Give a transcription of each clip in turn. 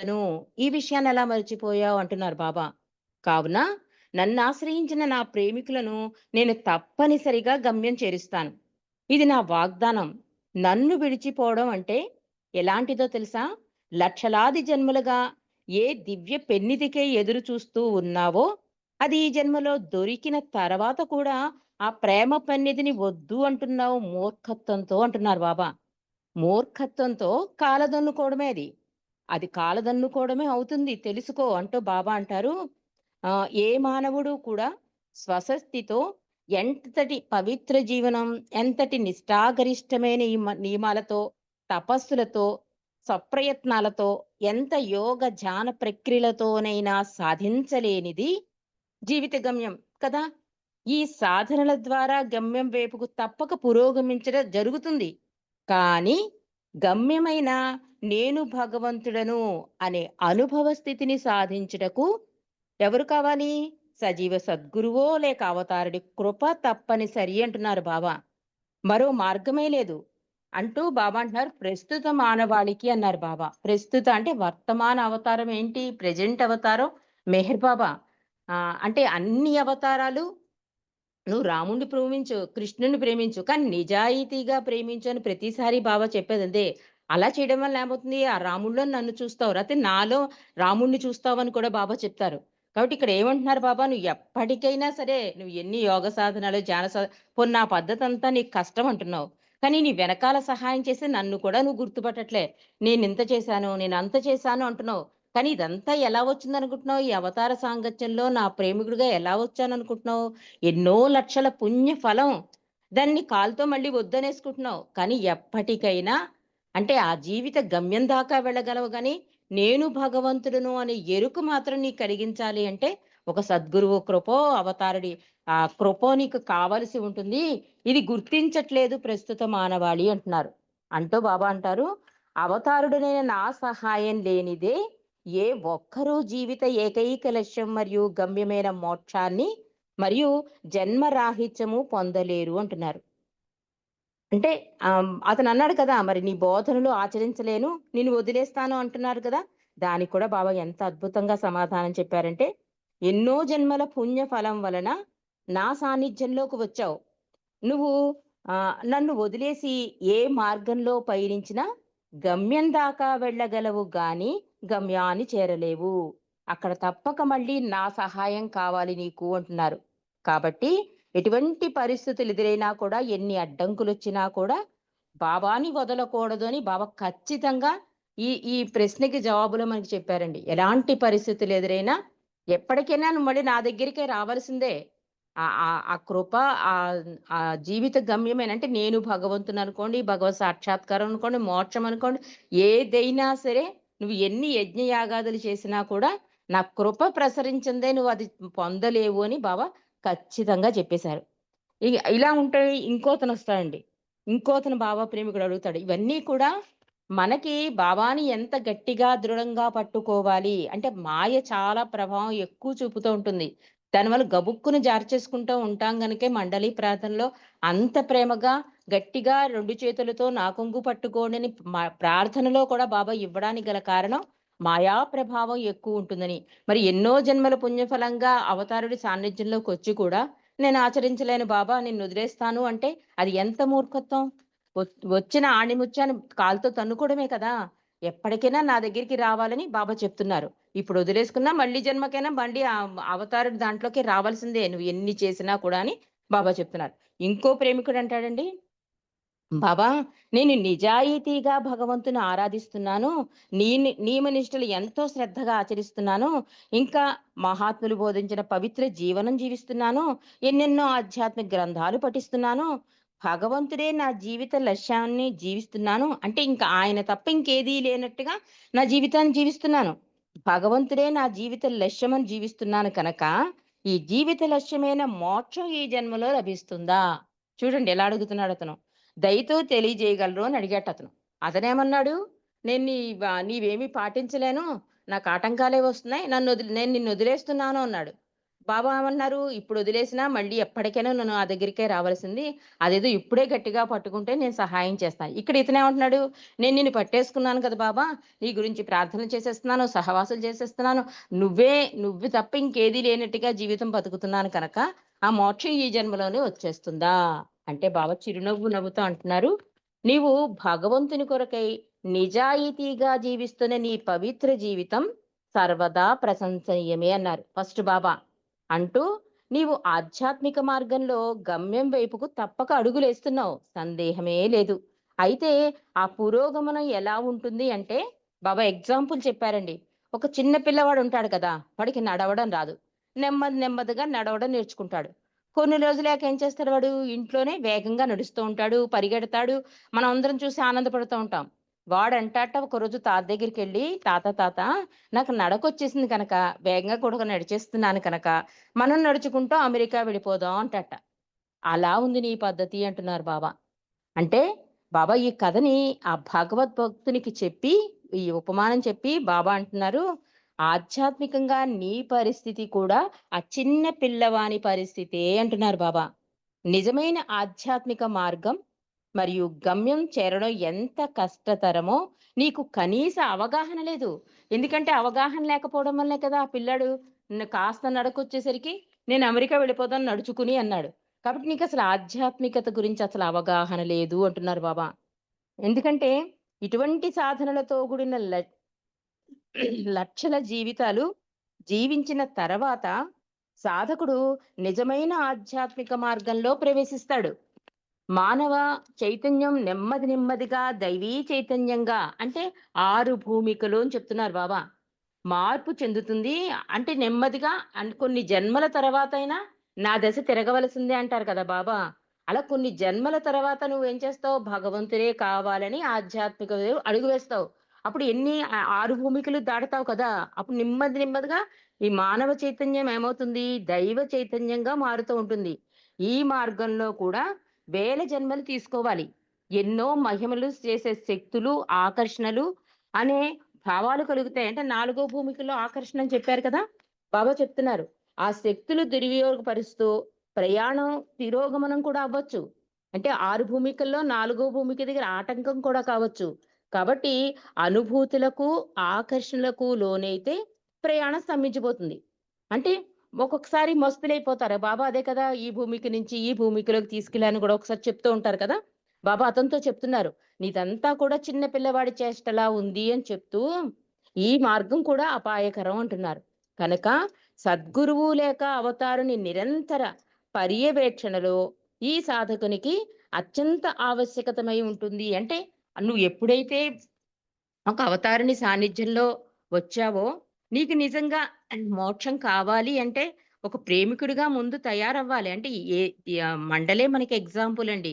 ను ఈ విషయాన్ని ఎలా మర్చిపోయావు అంటున్నారు బాబా. కావున నన్నాశ్రయించిన నా ప్రేమికులను నేను తప్పనిసరిగా గమ్యం చేరుస్తాను. ఇది నా వాగ్దానం. నన్ను విడిచిపోవడం అంటే ఎలాంటిదో తెలుసా? లక్షలాది జన్మలుగా ఏ దివ్య పెన్నిదికై ఎదురు చూస్తూ ఉన్నావో, అది ఈ జన్మలో దొరికిన తర్వాత కూడా ఆ ప్రేమ పెన్నిధిని వద్దు అంటున్నావు మూర్ఖత్వంతో అంటున్నారు బాబా. మూర్ఖత్వంతో కాలదన్నుకోవడమే అది. అది కాలదన్నుకోవడమే అవుతుంది తెలుసుకో అంటూ బాబా అంటారు. ఏ మానవుడు కూడా స్వశక్తితో ఎంతటి పవిత్ర జీవనం, ఎంతటి నిష్ఠాగరిష్టమైన నియమాలతో, తపస్సులతో, సప్రయత్నాలతో, ఎంత యోగ ధ్యాన ప్రక్రియలతోనైనా సాధించలేనిది జీవిత గమ్యం కదా! ఈ సాధనల ద్వారా గమ్యం వైపుకు తప్పక పురోగమించడం జరుగుతుంది. కానీ గమ్యమైన నేను భగవంతుడను అనే అనుభవ స్థితిని సాధించుటకు ఎవరు కావాలి? సజీవ సద్గురువో లేక అవతారుడి కృప తప్పనిసరి అంటున్నారు బాబా. మరో మార్గమే లేదు అంటూ బాబా అంటున్నారు. ప్రస్తుత మానవాళికి అన్నారు బాబా. ప్రస్తుత అంటే వర్తమాన అవతారం ఏంటి? ప్రెజెంట్ అవతారం మెహర్ బాబా. అంటే అన్ని అవతారాలు నువ్వు రాముడిని ప్రేమించు, కృష్ణుడిని ప్రేమించు. కానీ నిజాయితీగా ప్రేమించు అని ప్రతిసారి బాబా చెప్పేదదే. అలా చేయడం వల్ల ఏమవుతుంది? ఆ రాముడిలో నన్ను చూస్తావు. లేతే నాలో రాముడిని చూస్తావని కూడా బాబా చెప్తారు. కాబట్టి ఇక్కడ ఏమంటున్నారు బాబా? నువ్వు ఎప్పటికైనా సరే, నువ్వు ఎన్ని యోగ సాధనాలు, ధ్యాన పోనీ నా పద్ధతంతా నీకు కష్టం అంటున్నావు. కానీ నీ వెనకాల సహాయం చేసి నన్ను కూడా నువ్వు గుర్తుపట్టట్లే. నేనింత చేశాను, నేనంత చేశాను అంటున్నావు. కానీ ఇదంతా ఎలా వచ్చిందనుకుంటున్నావు? ఈ అవతార సాంగత్యంలో నా ప్రేమికుడిగా ఎలా వచ్చాననుకుంటున్నావు? ఎన్నో లక్షల పుణ్య ఫలం. దాన్ని కాలుతో మళ్ళీ వద్దనేసుకుంటున్నావు. కానీ ఎప్పటికైనా అంటే ఆ జీవిత గమ్యం దాకా వెళ్ళగలవు గానీ, నేను భగవంతుడును అనే ఎరుక మాత్రం నీకు కలిగించాలి అంటే, ఒక సద్గురువు కృపో, అవతారుడి కృపో నీకు కావలసి ఉంటుంది. ఇది గుర్తించట్లేదు ప్రస్తుత మానవాళి అంటున్నారు. అంటూ బాబా అంటారు, అవతారుడనైన నా సహాయం లేనిదే ఏ ఒక్కరూ జీవిత ఏకైక లక్ష్యం మరియు గమ్యమైన మోక్షాన్ని మరియు జన్మరాహిత్యము పొందలేరు అంటున్నారు. అంటే అతనన్నాడు కదా! మరి నీ బోధనలు ఆచరించలేను, నిన్ను వదిలేస్తాను అంటున్నారు కదా! దానికి కూడా బాబా ఎంత అద్భుతంగా సమాధానం చెప్పారంటే, ఎన్నో జన్మల పుణ్య ఫలం వలన నా సాన్నిధ్యంలోకి వచ్చావు. నువ్వు నన్ను వదిలేసి ఏ మార్గంలో పయనించినా గమ్యం దాకా వెళ్ళగలవు గాని గమ్యాన్ని చేరలేవు. అక్కడ తప్పక మళ్ళీ నా సహాయం కావాలి నీకు అంటున్నారు. కాబట్టి ఎటువంటి పరిస్థితులు ఎదురైనా కూడా, ఎన్ని అడ్డంకులొచ్చినా కూడా బాబాని వదలకూడదు అని బాబా ఖచ్చితంగా ఈ ఈ ప్రశ్నకి జవాబులో మనకి చెప్పారండి. ఎలాంటి పరిస్థితులు ఎదురైనా ఎప్పటికైనా నువ్వు మళ్ళీ నా దగ్గరికే రావాల్సిందే. ఆ కృప ఆ జీవిత గమ్యమేనంటే నేను భగవంతుననుకోండి, భగవత్ సాక్షాత్కారం అనుకోండి, మోక్షం అనుకోండి, ఏదైనా సరే నువ్వు ఎన్ని యజ్ఞయాగాదులు చేసినా కూడా నా కృప ప్రసరించిందే నువ్వది పొందలేవు అని బాబా ఖచ్చితంగా చెప్పేశారు. ఇలా ఉంటే ఇంకోతనొస్తాడండి. ఇంకోతను బాబా ప్రేమికుడు అడుగుతాడు. ఇవన్నీ కూడా మనకి బాబాని ఎంత గట్టిగా, దృఢంగా పట్టుకోవాలి అంటే మాయ చాలా ప్రభావం ఎక్కువ చూపుతూ ఉంటుంది. దానివల్ల గబుక్కున జార్చేసుకుంటూ ఉంటాం గనుకే మండలి ప్రార్థనలో అంత ప్రేమగా, గట్టిగా 2 చేతులతో నా కొంగు పట్టుకోండి అని ప్రార్థనలో కూడా బాబా ఇవ్వడానికి గల కారణం మాయా ప్రభావం ఎక్కువుంటుందని. మరి ఎన్నో జన్మల పుణ్యఫలంగా అవతారుడి సాన్నిధ్యంలోకొచ్చి కూడా నేను ఆచరించలేను బాబా నిన్నొదిలేస్తాను అంటే అది ఎంత మూర్ఖత్వం. వచ్చిన ఆణిముత్యాన్ని కాలుతో తన్నుకోవడమే కదా! ఎప్పటికైనా నా దగ్గరికి రావాలని బాబా చెప్తున్నారు. ఇప్పుడు వదిలేసుకున్నా మళ్ళీ జన్మకైనా మళ్ళీ అవతారుడి దాంట్లోకి రావాల్సిందే నువ్వు ఎన్ని చేసినా కూడా అని బాబా చెప్తున్నారు. ఇంకో ప్రేమికుడంటాడండి, బాబా నేను నిజాయితీగా భగవంతుని ఆరాధిస్తున్నాను. నియమనిష్టలు ఎంతో శ్రద్ధగా ఆచరిస్తున్నాను. ఇంకా మహాత్ములు బోధించిన పవిత్ర జీవనం జీవిస్తున్నాను. ఎన్నెన్నో ఆధ్యాత్మిక గ్రంథాలు పఠిస్తున్నాను. భగవంతుడే నా జీవిత లక్ష్యాన్ని జీవిస్తున్నాను. అంటే ఇంకా ఆయన తప్ప ఇంకేదీ లేనట్టుగా నా జీవితాన్ని జీవిస్తున్నాను. భగవంతుడే నా జీవిత లక్ష్యమని జీవిస్తున్నాను కనుక, ఈ జీవిత లక్ష్యమైన మోక్షం ఈ జన్మలో లభిస్తుందా? చూడండి ఎలా అడుగుతున్నాడతను. దయతో తెలియజేయగలరు అని అడిగాటతను. అతనేమన్నాడు? నేను నీవేమీ పాటించలేను. నాకు ఆటంకాలే వస్తున్నాయి. నేను నిన్నొదిలేస్తున్నాను అన్నాడు. బాబా ఏమన్నారు, "ఇప్పుడు వదిలేసినా మళ్ళీ ఎప్పటికైనా నువ్వు నా దగ్గరికే రావాల్సింది. అదేదో ఇప్పుడే గట్టిగా పట్టుకుంటే నేను సహాయం చేస్తా." ఇక్కడ ఇతనేమంటున్నాడు, "నేను నిన్ను పట్టేసుకున్నాను కదా బాబా! నీ గురించి ప్రార్థనలు చేసేస్తున్నాను, సహవాసాలు చేసేస్తున్నాను. నువ్వే నువ్వు తప్ప ఇంకేదీ లేనట్టుగా జీవితం బతుకుతున్నాను కనుక, ఆ మోక్షం ఈ జన్మలోనే వచ్చేస్తుందా?" అంటే బాబా చిరునవ్వు నవ్వుతూ అంటున్నారు, "నీవు భగవంతుని కొరకై నిజాయితీగా జీవిస్తున్న నీ పవిత్ర జీవితం సర్వదా ప్రశంసనీయమే" అన్నారు ఫస్ట్ బాబా. అంటూ నీవు ఆధ్యాత్మిక మార్గంలో గమ్యం వైపుకు తప్పక అడుగులేస్తున్నావు. సందేహమే లేదు. అయితే ఆ పురోగమనం ఎలా ఉంటుంది అంటే బాబా ఎగ్జాంపుల్ చెప్పారండి. ఒక చిన్న పిల్లవాడు ఉంటాడు కదా! వాడికి నడవడం రాదు. నెమ్మదిగా నడవడం నేర్చుకుంటాడు. కొన్ని రోజులయాక ఏం చేస్తాడు వాడు? ఇంట్లోనే వేగంగా నడుస్తూ ఉంటాడు, పరిగెడతాడు. మనం అందరం చూసి ఆనందపడుతూ ఉంటాం. వాడంటాట ఒకరోజు తాత దగ్గరికెళ్ళి, తాత నాకు నడకొచ్చేసింది కనుక, వేగంగా కూడా నడిచేస్తున్నాను కనుక మనం నడుచుకుంటూ అమెరికా వెళ్ళిపోదాం అంటట. అలా ఉంది నీ పద్ధతి అంటున్నారు బాబా. అంటే బాబా ఈ కథని ఆ భగవద్భక్తునికి చెప్పి, ఈ ఉపమానం చెప్పి బాబా అంటున్నారు, ఆధ్యాత్మికంగా నీ పరిస్థితి కూడా ఆ చిన్న పిల్లవాని పరిస్థితే అంటున్నారు బాబా. నిజమైన ఆధ్యాత్మిక మార్గం మరియు గమ్యం చేరడం ఎంత కష్టతరమో నీకు కనీస అవగాహన లేదు. ఎందుకంటే అవగాహన లేకపోవడం వల్లే కదా ఆ పిల్లాడు కాస్త నడకొచ్చేసరికి నేను అమెరికా వెళ్ళిపోతాను నడుచుకుని అన్నాడు. కాబట్టి నీకసలు ఆధ్యాత్మికత గురించి అసలు అవగాహన లేదు అంటున్నారు బాబా. ఎందుకంటే ఇటువంటి సాధనలతో కూడిన లక్షల జీవితాలు జీవించిన తర్వాత సాధకుడు నిజమైన ఆధ్యాత్మిక మార్గంలో ప్రవేశిస్తాడు. మానవ చైతన్యం నెమ్మదిగా దైవీ చైతన్యంగా అంటే 6 భూమికలు అని చెప్తున్నారు బాబా. మార్పు చెందుతుంది. అంటే నెమ్మదిగా కొన్ని జన్మల తర్వాతైనా నా దశ తిరగవలసిందే అంటారు కదా బాబా! అలా కొన్ని జన్మల తర్వాత నువ్వేం చేస్తావు? భగవంతుడే కావాలని ఆధ్యాత్మిక అడుగు వేస్తావు. అప్పుడు 6 భూమికలు దాటుతావు కదా! అప్పుడు నెమ్మదిగా ఈ మానవ చైతన్యం ఏమవుతుంది? దైవ చైతన్యంగా మారుతూ ఉంటుంది. ఈ మార్గంలో కూడా వేల జన్మలు తీసుకోవాలి. ఎన్నో మహిమలు చేసే శక్తులు, ఆకర్షణలు అనే భావాలు కలుగుతాయి. అంటే నాలుగో భూమికలో ఆకర్షణ అని చెప్పారు కదా! బాబా చెప్తున్నారు. ఆ శక్తులు దుర్వినియోగపరుస్తూ ప్రయాణం తిరోగమనం కూడా అవ్వచ్చు. అంటే 6 భూమికల్లో నాలుగో భూమిక దగ్గర ఆటంకం కూడా కావచ్చు. కాబట్టి అనుభూతులకు, ఆకర్షణలకు లోనైతే ప్రయాణం స్తంభించిపోతుంది. అంటే ఒక్కొక్కసారి మస్తులైపోతారు. బాబా అదే కదా! ఈ భూమిక నుంచి ఈ భూమికలోకి తీసుకెళ్ళాను గూడా ఒకసారి చెప్తూ ఉంటారు కదా! బాబా అతనితో చెప్తున్నారు. "నీదంతా కూడా చిన్న పిల్లవాడి చేష్టలా ఉంది" అని చెప్తూ, "ఈ మార్గం కూడా అపాయకరం" అంటున్నారు. కనుక సద్గురువు లేక అవతారుని నిరంతర పర్యవేక్షణలో ఈ సాధకునికి అత్యంత ఆవశ్యకతమై ఉంటుంది. అంటే నువ్వు ఎప్పుడైతే ఒక అవతారుని సాన్నిధ్యంలో వచ్చావో, నీకు నిజంగా మోక్షం కావాలి అంటే, ఒక ప్రేమికుడిగా ముందు తయారవ్వాలి. అంటే మండలే మనకి ఎగ్జాంపుల్ అండి.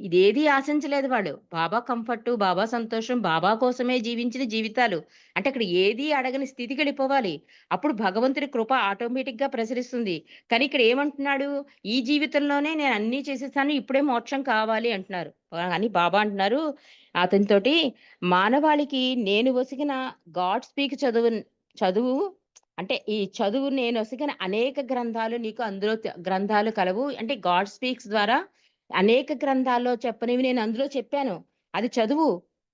ఇదేది ఆశించలేదు వాళ్ళు. బాబా కంఫర్టు, బాబా సంతోషం, బాబా కోసమే జీవించిన జీవితాలు. అంటే అక్కడ ఏది అడగని స్థితికెళ్ళిపోవాలి. అప్పుడు భగవంతుడి కృప ఆటోమేటిక్‌గా ప్రసరిస్తుంది. కానీ ఇక్కడ ఏమంటున్నాడు? ఈ జీవితంలోనే నేను అన్నీ చేసేసాను. ఇప్పుడే మోక్షం కావాలి అంటున్నారు. అని బాబా అంటున్నారు అతనితోటి మానవాళికి నేను ఒసిగిన గాడ్ స్పీక్ చదువు అంటే ఈ చదువు నేనొసిగిన అనేక గ్రంథాలు నీకు అందులో గ్రంథాలు కలవు. అంటే గాడ్ స్పీక్స్ ద్వారా అనేక గ్రంథాల్లో చెప్పనివి నేను అందులో చెప్పాను. అది చదువు.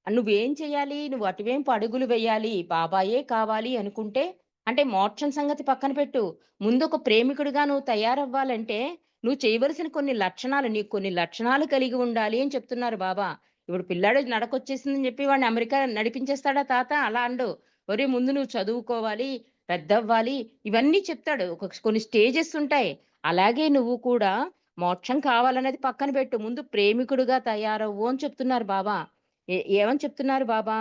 నువ్వేం చేయాలి? నువ్వు అటువైపు అడుగులు వేయాలి. బాబాయే కావాలి అనుకుంటే అంటే మోక్షం సంగతి పక్కన పెట్టు. ముందు ఒక ప్రేమికుడిగా నువ్వు తయారవ్వాలంటే నువ్వు చేయవలసిన కొన్ని లక్షణాలు నీకు కొన్ని లక్షణాలు కలిగి ఉండాలి అని చెప్తున్నారు బాబా. ఇప్పుడు పిల్లాడు నడకొచ్చేసిందని చెప్పి వాడిని అమెరికా నడిపించేస్తాడా తాత? అలా అనడు. ఒరేయ్! ముందు నువ్వు చదువుకోవాలి, పెద్దవ్వాలి ఇవన్నీ చెప్తాడు. కొన్ని స్టేజెస్ ఉంటాయి. అలాగే నువ్వు కూడా మోక్షం కావాలనేది పక్కన పెట్టు. ముందు ప్రేమికుడిగా తయారవ్వు అని చెప్తున్నారు బాబా. ఏమని చెప్తున్నారు బాబా?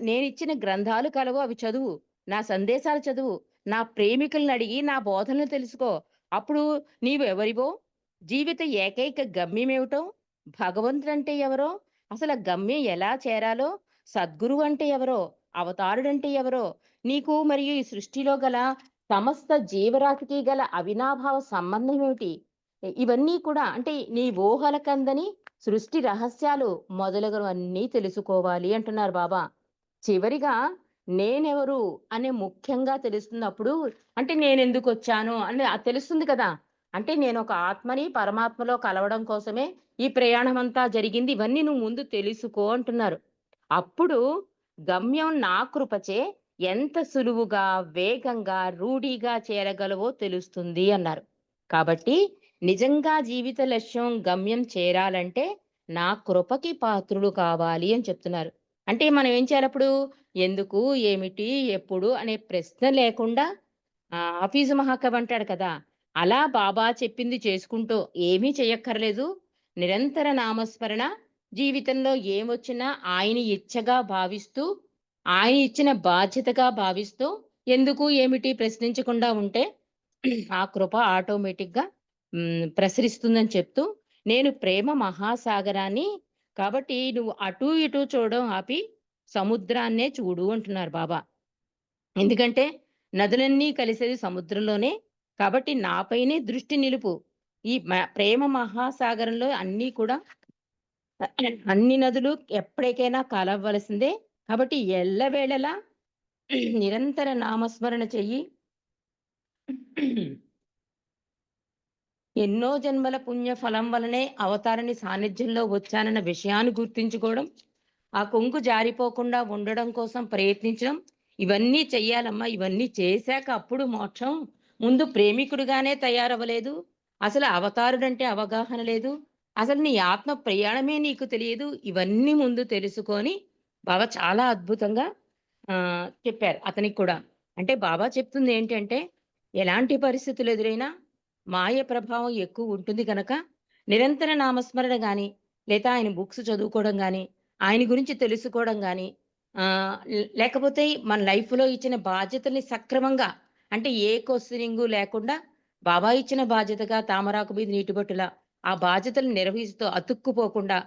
నేనిచ్చిన గ్రంథాలు కలవు అవి చదువు. నా సందేశాలు చదువు. నా ప్రేమికులనడిగి నా బోధనలు తెలుసుకో. అప్పుడు నీవెవరివో, జీవిత ఏకైక గమ్యమేమిటో, భగవంతుడంటే ఎవరో, అసల గమ్యం ఎలా చేరాలో, సద్గురువు అంటే ఎవరో, అవతారుడంటే ఎవరో, నీకు మరియు ఈ సృష్టిలో గల సమస్త జీవరాశికి గల అవినాభావ సంబంధమేమిటి? ఇవన్నీ కూడా అంటే నీ ఊహలకందని సృష్టి రహస్యాలు మొదలగునవన్నీ తెలుసుకోవాలి అంటున్నారు బాబా. చివరిగా నేనెవరు అనే ముఖ్యంగా తెలుస్తున్నప్పుడు అంటే నేనెందుకొచ్చాను అని తెలుస్తుంది కదా! అంటే నేనొక ఆత్మని పరమాత్మలో కలవడం కోసమే ఈ ప్రయాణమంతా జరిగింది. ఇవన్నీ నువ్వు ముందు తెలుసుకో అంటున్నారు. అప్పుడు గమ్యం నా కృపచే ఎంత సులువుగా, వేగంగా, రూఢిగా చేరగలవో తెలుస్తుంది అన్నారు. కాబట్టి నిజంగా జీవిత లక్ష్యం, గమ్యం చేరాలంటే నా కృపకి పాత్రులు కావాలి అని చెప్తున్నారు. అంటే మనం ఏం చేయాలప్పుడు? ఎందుకు? ఏమిటి? ఎప్పుడు? అనే ప్రశ్న లేకుండా హఫీజు మహాకవి అంటాడు కదా! అలా బాబా చెప్పింది చేసుకుంటూ ఏమీ చెయ్యక్కర్లేదు. నిరంతర నామస్మరణ జీవితంలో ఏమొచ్చినా ఆయన ఇచ్చగా భావిస్తూ, ఆయన ఇచ్చిన బాధ్యతగా భావిస్తూ, ఎందుకు? ఏమిటి? ప్రశ్నించకుండా ఉంటే ఆ కృప ఆటోమేటిక్‌గా ప్రసరిస్తుందని చెప్తూ, నేను ప్రేమ మహాసాగరాన్ని కాబట్టి నువ్వు అటూ ఇటూ చూడడం ఆపి సముద్రాన్నే చూడు అంటున్నారు బాబా. ఎందుకంటే నదులన్నీ కలిసేది సముద్రంలోనే. కాబట్టి నాపైనే దృష్టి నిలుపు. ఈ ప్రేమ మహాసాగరంలో అన్నీ కూడా అన్ని నదులు ఎప్పటికైనా కలవవలసిందే. కాబట్టి ఎల్లవేళలా నిరంతర నామస్మరణ చెయ్యి. ఎన్నో జన్మల పుణ్య ఫలం వలనే అవతారిణి సాన్నిధ్యంలో వచ్చానన్న విషయాన్ని గుర్తించుకోవడం, ఆ కొంగు జారిపోకుండా ఉండడం కోసం ప్రయత్నించడం, ఇవన్నీ చెయ్యాలమ్మా. ఇవన్నీ చేశాక అప్పుడు మోక్షం. ముందు ప్రేమికుడిగానే తయారవ్వలేదు. అసలు అవతారుడంటే అవగాహన లేదు. అసలు నీ ఆత్మ ప్రయాణమే నీకు తెలియదు. ఇవన్నీ ముందు తెలుసుకొని బాబా చాలా అద్భుతంగా చెప్పారు అతనికి కూడా. అంటే బాబా చెప్తుంది ఏంటంటే, ఎలాంటి పరిస్థితులు ఎదురైనా మాయ ప్రభావం ఎక్కువుంటుంది గనక, నిరంతర నామస్మరణ గాని, లేదా ఆయన బుక్స్ చదువుకోవడం గాని, ఆయన గురించి తెలుసుకోవడం గాని, లేకపోతే మన లైఫ్‌లో ఇచ్చిన బాధ్యతల్ని సక్రమంగా అంటే ఏ క్వెషనింగు లేకుండా బాబా ఇచ్చిన బాధ్యతగా తామరాకు మీద నీటి బొట్టులా ఆ బాధ్యతలు నిర్వహిస్తూ అతుక్కుపోకుండా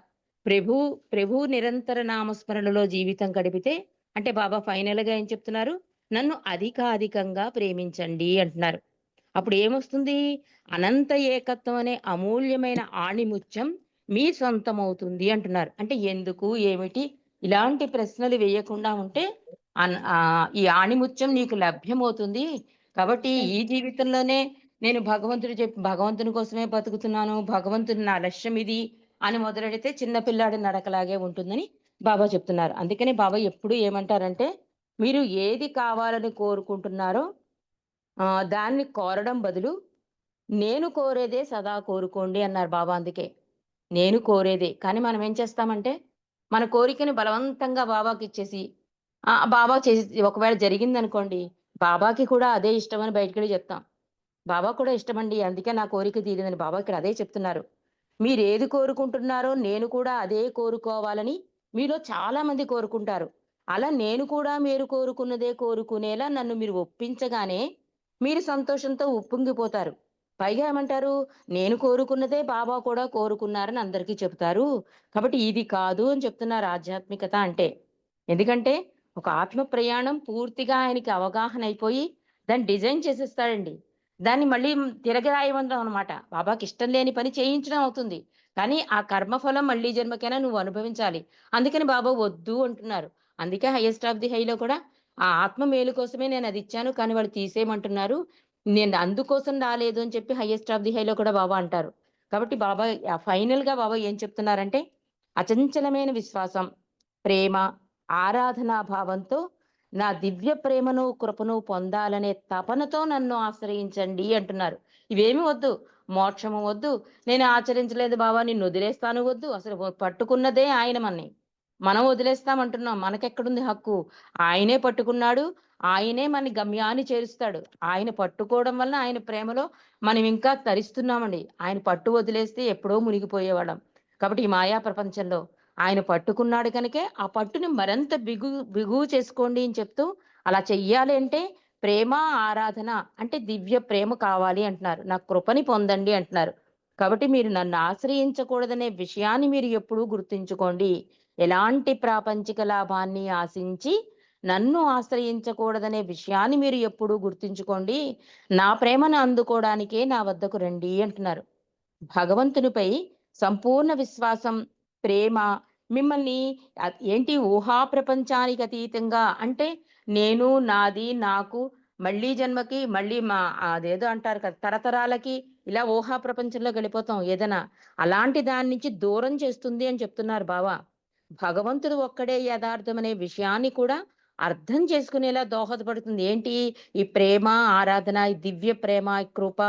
ప్రభువు ప్రభువు నిరంతర నామస్మరణలో జీవితం గడిపితే అంటే బాబా ఫైనల్‌గా ఏం చెప్తున్నారు? నన్ను అధికాధికంగా ప్రేమించండి అంటున్నారు. అప్పుడేమొస్తుంది? అనంత ఏకత్వం అనే అమూల్యమైన ఆణిముత్యం మీ సొంతమవుతుంది అంటున్నారు. అంటే ఎందుకు? ఏమిటి? ఇలాంటి ప్రశ్నలు వేయకుండా ఉంటే ఈ ఆణిముత్యం నీకు లభ్యమవుతుంది. కాబట్టి ఈ జీవితంలోనే నేను భగవంతుని కోసమే బతుకుతున్నాను. భగవంతుడు నా లక్ష్యం ఇది అని మొదలెడితే చిన్న పిల్లాడి నడకలాగే ఉంటుందని బాబా చెప్తున్నారు. అందుకనే బాబా ఎప్పుడు ఏమంటారంటే, మీరు ఏది కావాలని కోరుకుంటున్నారో దాన్ని కోరడం బదులు, నేను కోరేదే సదా కోరుకోండి అన్నారు బాబా అందుకే. నేను కోరేదే. కానీ మనం ఏం చేస్తామంటే, మన కోరికని బలవంతంగా బాబాకిచ్చేసి, బాబా చేసి ఒకవేళ జరిగిందనుకోండి, బాబాకి కూడా అదే ఇష్టమని బయటికెళ్ళి చెప్తాం. బాబాకు కూడా ఇష్టమండి. అందుకే నా కోరిక తీరిందని బాబా ఇక్కడ అదే చెప్తున్నారు. మీరేది కోరుకుంటున్నారో నేను కూడా అదే కోరుకోవాలని మీలో చాలా మంది కోరుకుంటారు. అలా నేను కూడా మీరు కోరుకున్నదే కోరుకునేలా నన్ను మీరు ఒప్పించగానే మీరు సంతోషంతో ఉప్పొంగిపోతారు. పైగా ఏమంటారు? నేను కోరుకున్నదే బాబా కూడా కోరుకున్నారని అందరికీ చెబుతారు. కాబట్టి ఇది కాదు అని చెప్తున్నారు ఆధ్యాత్మికత అంటే. ఎందుకంటే ఒక ఆత్మ ప్రయాణం పూర్తిగా ఆయనకి అవగాహన అయిపోయి దాన్ని డిజైన్ చేసేస్తాడండి. దాన్ని మళ్ళీ తిరగ రాయమంటాం అనమాట. బాబాకిష్టం లేని పని చేయించడం అవుతుంది. కానీ ఆ కర్మఫలం మళ్ళీ జన్మకైనా నువ్వు అనుభవించాలి. అందుకని బాబా వద్దు అంటున్నారు. అందుకే హైయెస్ట్ ఆఫ్ ది హైలో కూడా ఆ ఆత్మ మేలు కోసమే నేనదిచ్చాను. కానీ వాళ్ళు తీసేయమంటున్నారు. నేను అందుకోసం రాలేదు అని చెప్పి హైయెస్ట్ ఆఫ్ ది హైలో కూడా బాబా అంటారు. కాబట్టి బాబా ఫైనల్‌గా బాబా ఏం చెప్తున్నారంటే, అచంచలమైన విశ్వాసం, ప్రేమ, ఆరాధనా భావంతో నా దివ్య ప్రేమను, కృపను పొందాలనే తపనతో నన్ను ఆశ్రయించండి అంటున్నారు. ఇవేమి వద్దు. మోక్షము వద్దు. నేను ఆచరించలేదు బాబా నిన్నొదిలేస్తాను వద్దు. అసలు పట్టుకున్నదే ఆయన మనని. మనం వదిలేస్తామంటున్నాం. మనకెక్కడుంది హక్కు? ఆయనే పట్టుకున్నాడు. ఆయనే మన గమ్యాన్ని చేరుస్తాడు. ఆయన పట్టుకోవడం వలన ఆయన ప్రేమలో మనం ఇంకా తరిస్తున్నామండి. ఆయన పట్టు వదిలేస్తే ఎప్పుడో మునిగిపోయేవాళ్ళం. కాబట్టి ఈ మాయా ప్రపంచంలో ఆయన పట్టుకున్నాడు కనుకే ఆ పట్టుని మరింత బిగువు చేసుకోండి అని చెప్తూ అలా చెయ్యాలి అంటే ప్రేమ, ఆరాధన అంటే దివ్య ప్రేమ కావాలి అంటున్నారు. నా కృపని పొందండి అంటున్నారు. కాబట్టి మీరు నన్ను ఆశ్రయించకూడదనే విషయాన్ని మీరు ఎప్పుడూ గుర్తుంచుకోండి. ఎలాంటి ప్రాపంచిక లాభాన్ని ఆశించి నన్ను ఆశ్రయించకూడదనే విషయాన్ని మీరు ఎప్పుడూ గుర్తుంచుకోండి. నా ప్రేమను అందుకోవడానికే నా వద్దకు రండి అంటున్నారు. భగవంతునిపై సంపూర్ణ విశ్వాసం, ప్రేమ మిమ్మల్ని ఏంటి ఊహా ప్రపంచానికి అతీతంగా అంటే నేను, నాది, నాకు మళ్ళీ జన్మకి మళ్ళీ అదేదో అంటారు కదా! తరతరాలకి ఇలా ఊహా ప్రపంచంలోకి వెళ్ళిపోతాం ఏదైనా. అలాంటి దాని నుంచి దూరం చేస్తుంది అని చెప్తున్నారు బావ. భగవంతుడు ఒక్కడే యథార్థమనే విషయాన్ని కూడా అర్థం చేసుకునేలా దోహదపడుతుంది. ఏంటి? ఈ ప్రేమ, ఆరాధన, ఈ దివ్య ప్రేమ, ఈ కృప,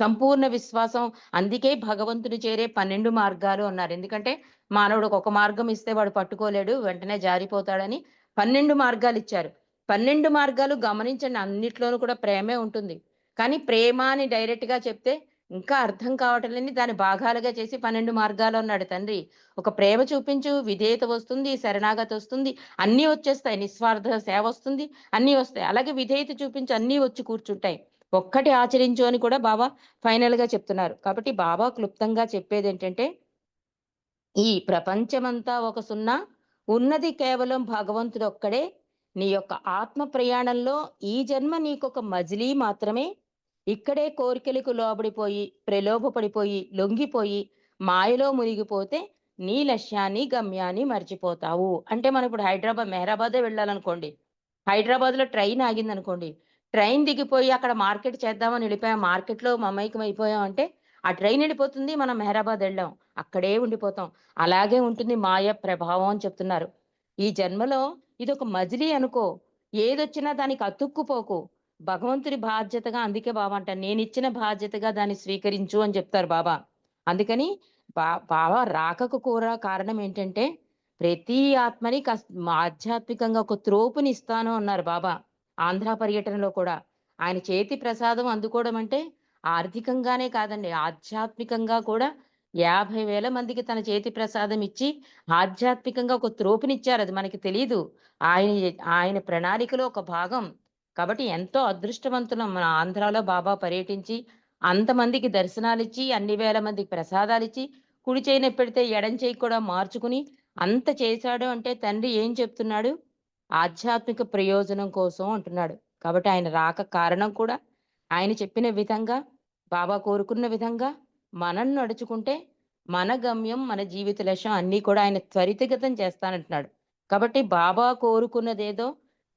సంపూర్ణ విశ్వాసం. అందుకే భగవంతుడు చేరే 12 మార్గాలు అన్నారు. ఎందుకంటే మానవుడికి ఒక మార్గం ఇస్తే వాడు పట్టుకోలేడు. వెంటనే జారిపోతాడని 12 మార్గాలిచ్చారు. 12 మార్గాలు గమనించండి అన్నిట్లోనూ కూడా ప్రేమే ఉంటుంది. కానీ ప్రేమ అని డైరెక్ట్‌గా చెప్తే ఇంకా అర్థం కావటం లేని దాన్ని భాగాలుగా చేసి 12 మార్గాలు అన్నాడు తండ్రి. ఒక ప్రేమ చూపించు, విధేయత వస్తుంది, శరణాగతి వస్తుంది, అన్నీ వచ్చేస్తాయి. నిస్వార్థ సేవ వస్తుంది, అన్నీ వస్తాయి. అలాగే విధేయత చూపించు అన్నీ వచ్చి కూర్చుంటాయి. ఒక్కటి ఆచరించు అని కూడా బాబా ఫైనల్‌గా చెప్తున్నారు. కాబట్టి బాబా క్లుప్తంగా చెప్పేదేంటంటే ఈ ప్రపంచమంతా ఒక సున్నా, ఉన్నది కేవలం భగవంతుడొక్కడే. నీ యొక్క ఆత్మ ప్రయాణంలో ఈ జన్మ నీకొక మజిలీ మాత్రమే. ఇక్కడే కోరికలకు లోబడిపోయి, ప్రలోభపడిపోయి, లొంగిపోయి, మాయలో మునిగిపోతే నీ లక్ష్యాన్ని, గమ్యాన్ని మర్చిపోతావు. అంటే మనం ఇప్పుడు మెహరాబాదే వెళ్ళాలనుకోండి. హైదరాబాద్‌లో ట్రైన్ ఆగిందనుకోండి. ట్రైన్ దిగిపోయి అక్కడ మార్కెట్ చేద్దామని ఎళ్ళిపోయాం. మార్కెట్‌లో మమైకం అయిపోయాం అంటే, ఆ ట్రైన్ ఎళ్ళిపోతుంది. మనం మెహరాబాద్ ఎళ్ళాం. అక్కడే ఉండిపోతాం. అలాగే ఉంటుంది మాయ ప్రభావం అని చెప్తున్నారు. ఈ జన్మలో ఇదొక మజిలీ అనుకో. ఏదొచ్చినా దానికి అతుక్కుపోకు. భగవంతుడి బాధ్యతగా అందుకే బాబా అంటారు. నేనిచ్చిన బాధ్యతగా దాన్ని స్వీకరించు అని చెప్తారు బాబా. అందుకని బాబా రాకకు కూడా కారణం ఏంటంటే, ప్రతి ఆత్మని ఆధ్యాత్మికంగా ఒక త్రోపునిస్తాను అన్నారు బాబా. ఆంధ్ర పర్యటనలో కూడా. ఆయన చేతి ప్రసాదం అందుకోవడం అంటే ఆర్థికంగానే కాదండి. ఆధ్యాత్మికంగా కూడా 50,000 మందికి తన చేతి ప్రసాదం ఇచ్చి, ఆధ్యాత్మికంగా ఒక త్రోపినిచ్చారు. అది మనకి తెలీదు. ఆయన ఆయన ప్రణాళికలో ఒక భాగం. కాబట్టి ఎంతో అదృష్టవంతులం మన ఆంధ్రాలో బాబా పర్యటించి, అంతమందికి దర్శనాలిచ్చి, అన్ని వేల మందికి ప్రసాదాలిచ్చి, కుడి చెయ్యి నొప్పెడితే ఎడమ చెయ్యి కూడా మార్చుకుని, అంత చేశాడు అంటే తండ్రి ఏం చెప్తున్నాడు? ఆధ్యాత్మిక ప్రయోజనం కోసం అంటున్నాడు. కాబట్టి ఆయన రాక కారణం కూడా ఆయన చెప్పిన విధంగా, బాబా కోరుకున్న విధంగా మనం నడుచుకుంటే మన గమ్యం, మన జీవిత లక్ష్యం అన్నీ కూడా ఆయన త్వరితగతం చేస్తానంటున్నాడు. కాబట్టి బాబా కోరుకున్నదేదో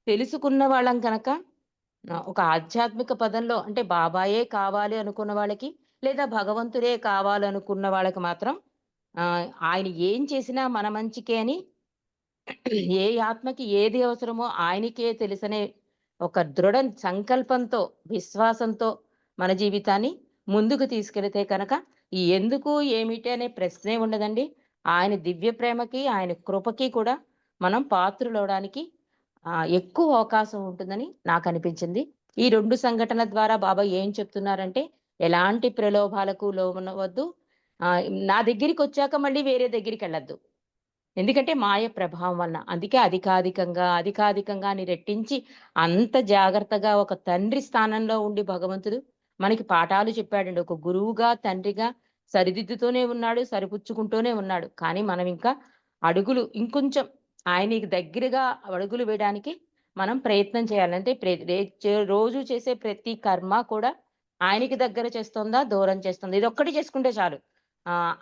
తెలుసుకున్న వాళ్ళం కనుక ఒక ఆధ్యాత్మిక పదంలో అంటే బాబాయే కావాలి అనుకున్న వాళ్ళకి, లేదా భగవంతుడే కావాలనుకున్న వాళ్ళకి మాత్రం ఆయన ఏం చేసినా మన మంచికే అని ఏ ఆత్మకి ఏది అవసరమో ఆయనకే తెలుసనే ఒక దృఢ సంకల్పంతో, విశ్వాసంతో మన జీవితాన్ని ముందుకు తీసుకెళితే కనుక ఈ ఎందుకు, ఏమిటి అనే ప్రశ్నే ఉండదండి. ఆయన దివ్య ప్రేమకి, ఆయన కృపకి కూడా మనం పాత్రులవడానికి ఎక్కువ అవకాశం ఉంటుందని నాకనిపించింది. ఈ 2 సంఘటనల ద్వారా బాబా ఏం చెప్తున్నారంటే, ఎలాంటి ప్రలోభాలకు లోనవ్వద్దు. నా దగ్గరికొచ్చాక మళ్ళీ వేరే దగ్గరికెళ్ళొద్దు. ఎందుకంటే మాయ ప్రభావం వలన. అందుకే అధికాధికంగా అని రెట్టించి అంత జాగ్రత్తగా ఒక తండ్రి స్థానంలో ఉండి భగవంతుడు మనకి పాఠాలు చెప్పాడండి. ఒక గురువుగా, తండ్రిగా సరిదిద్దుతూనే ఉన్నాడు, సరిపుచ్చుకుంటూనే ఉన్నాడు. కానీ మనం ఇంకా అడుగులు ఇంకొంచెం ఆయనకి దగ్గరగా అడుగులు వేయడానికి మనం ప్రయత్నం చేయాలి. అంటే రోజు చేసే ప్రతి కర్మ కూడా ఆయనకి దగ్గర చేస్తుందా? దూరం చేస్తుందా? ఇదొక్కటి చేసుకుంటే చాలు.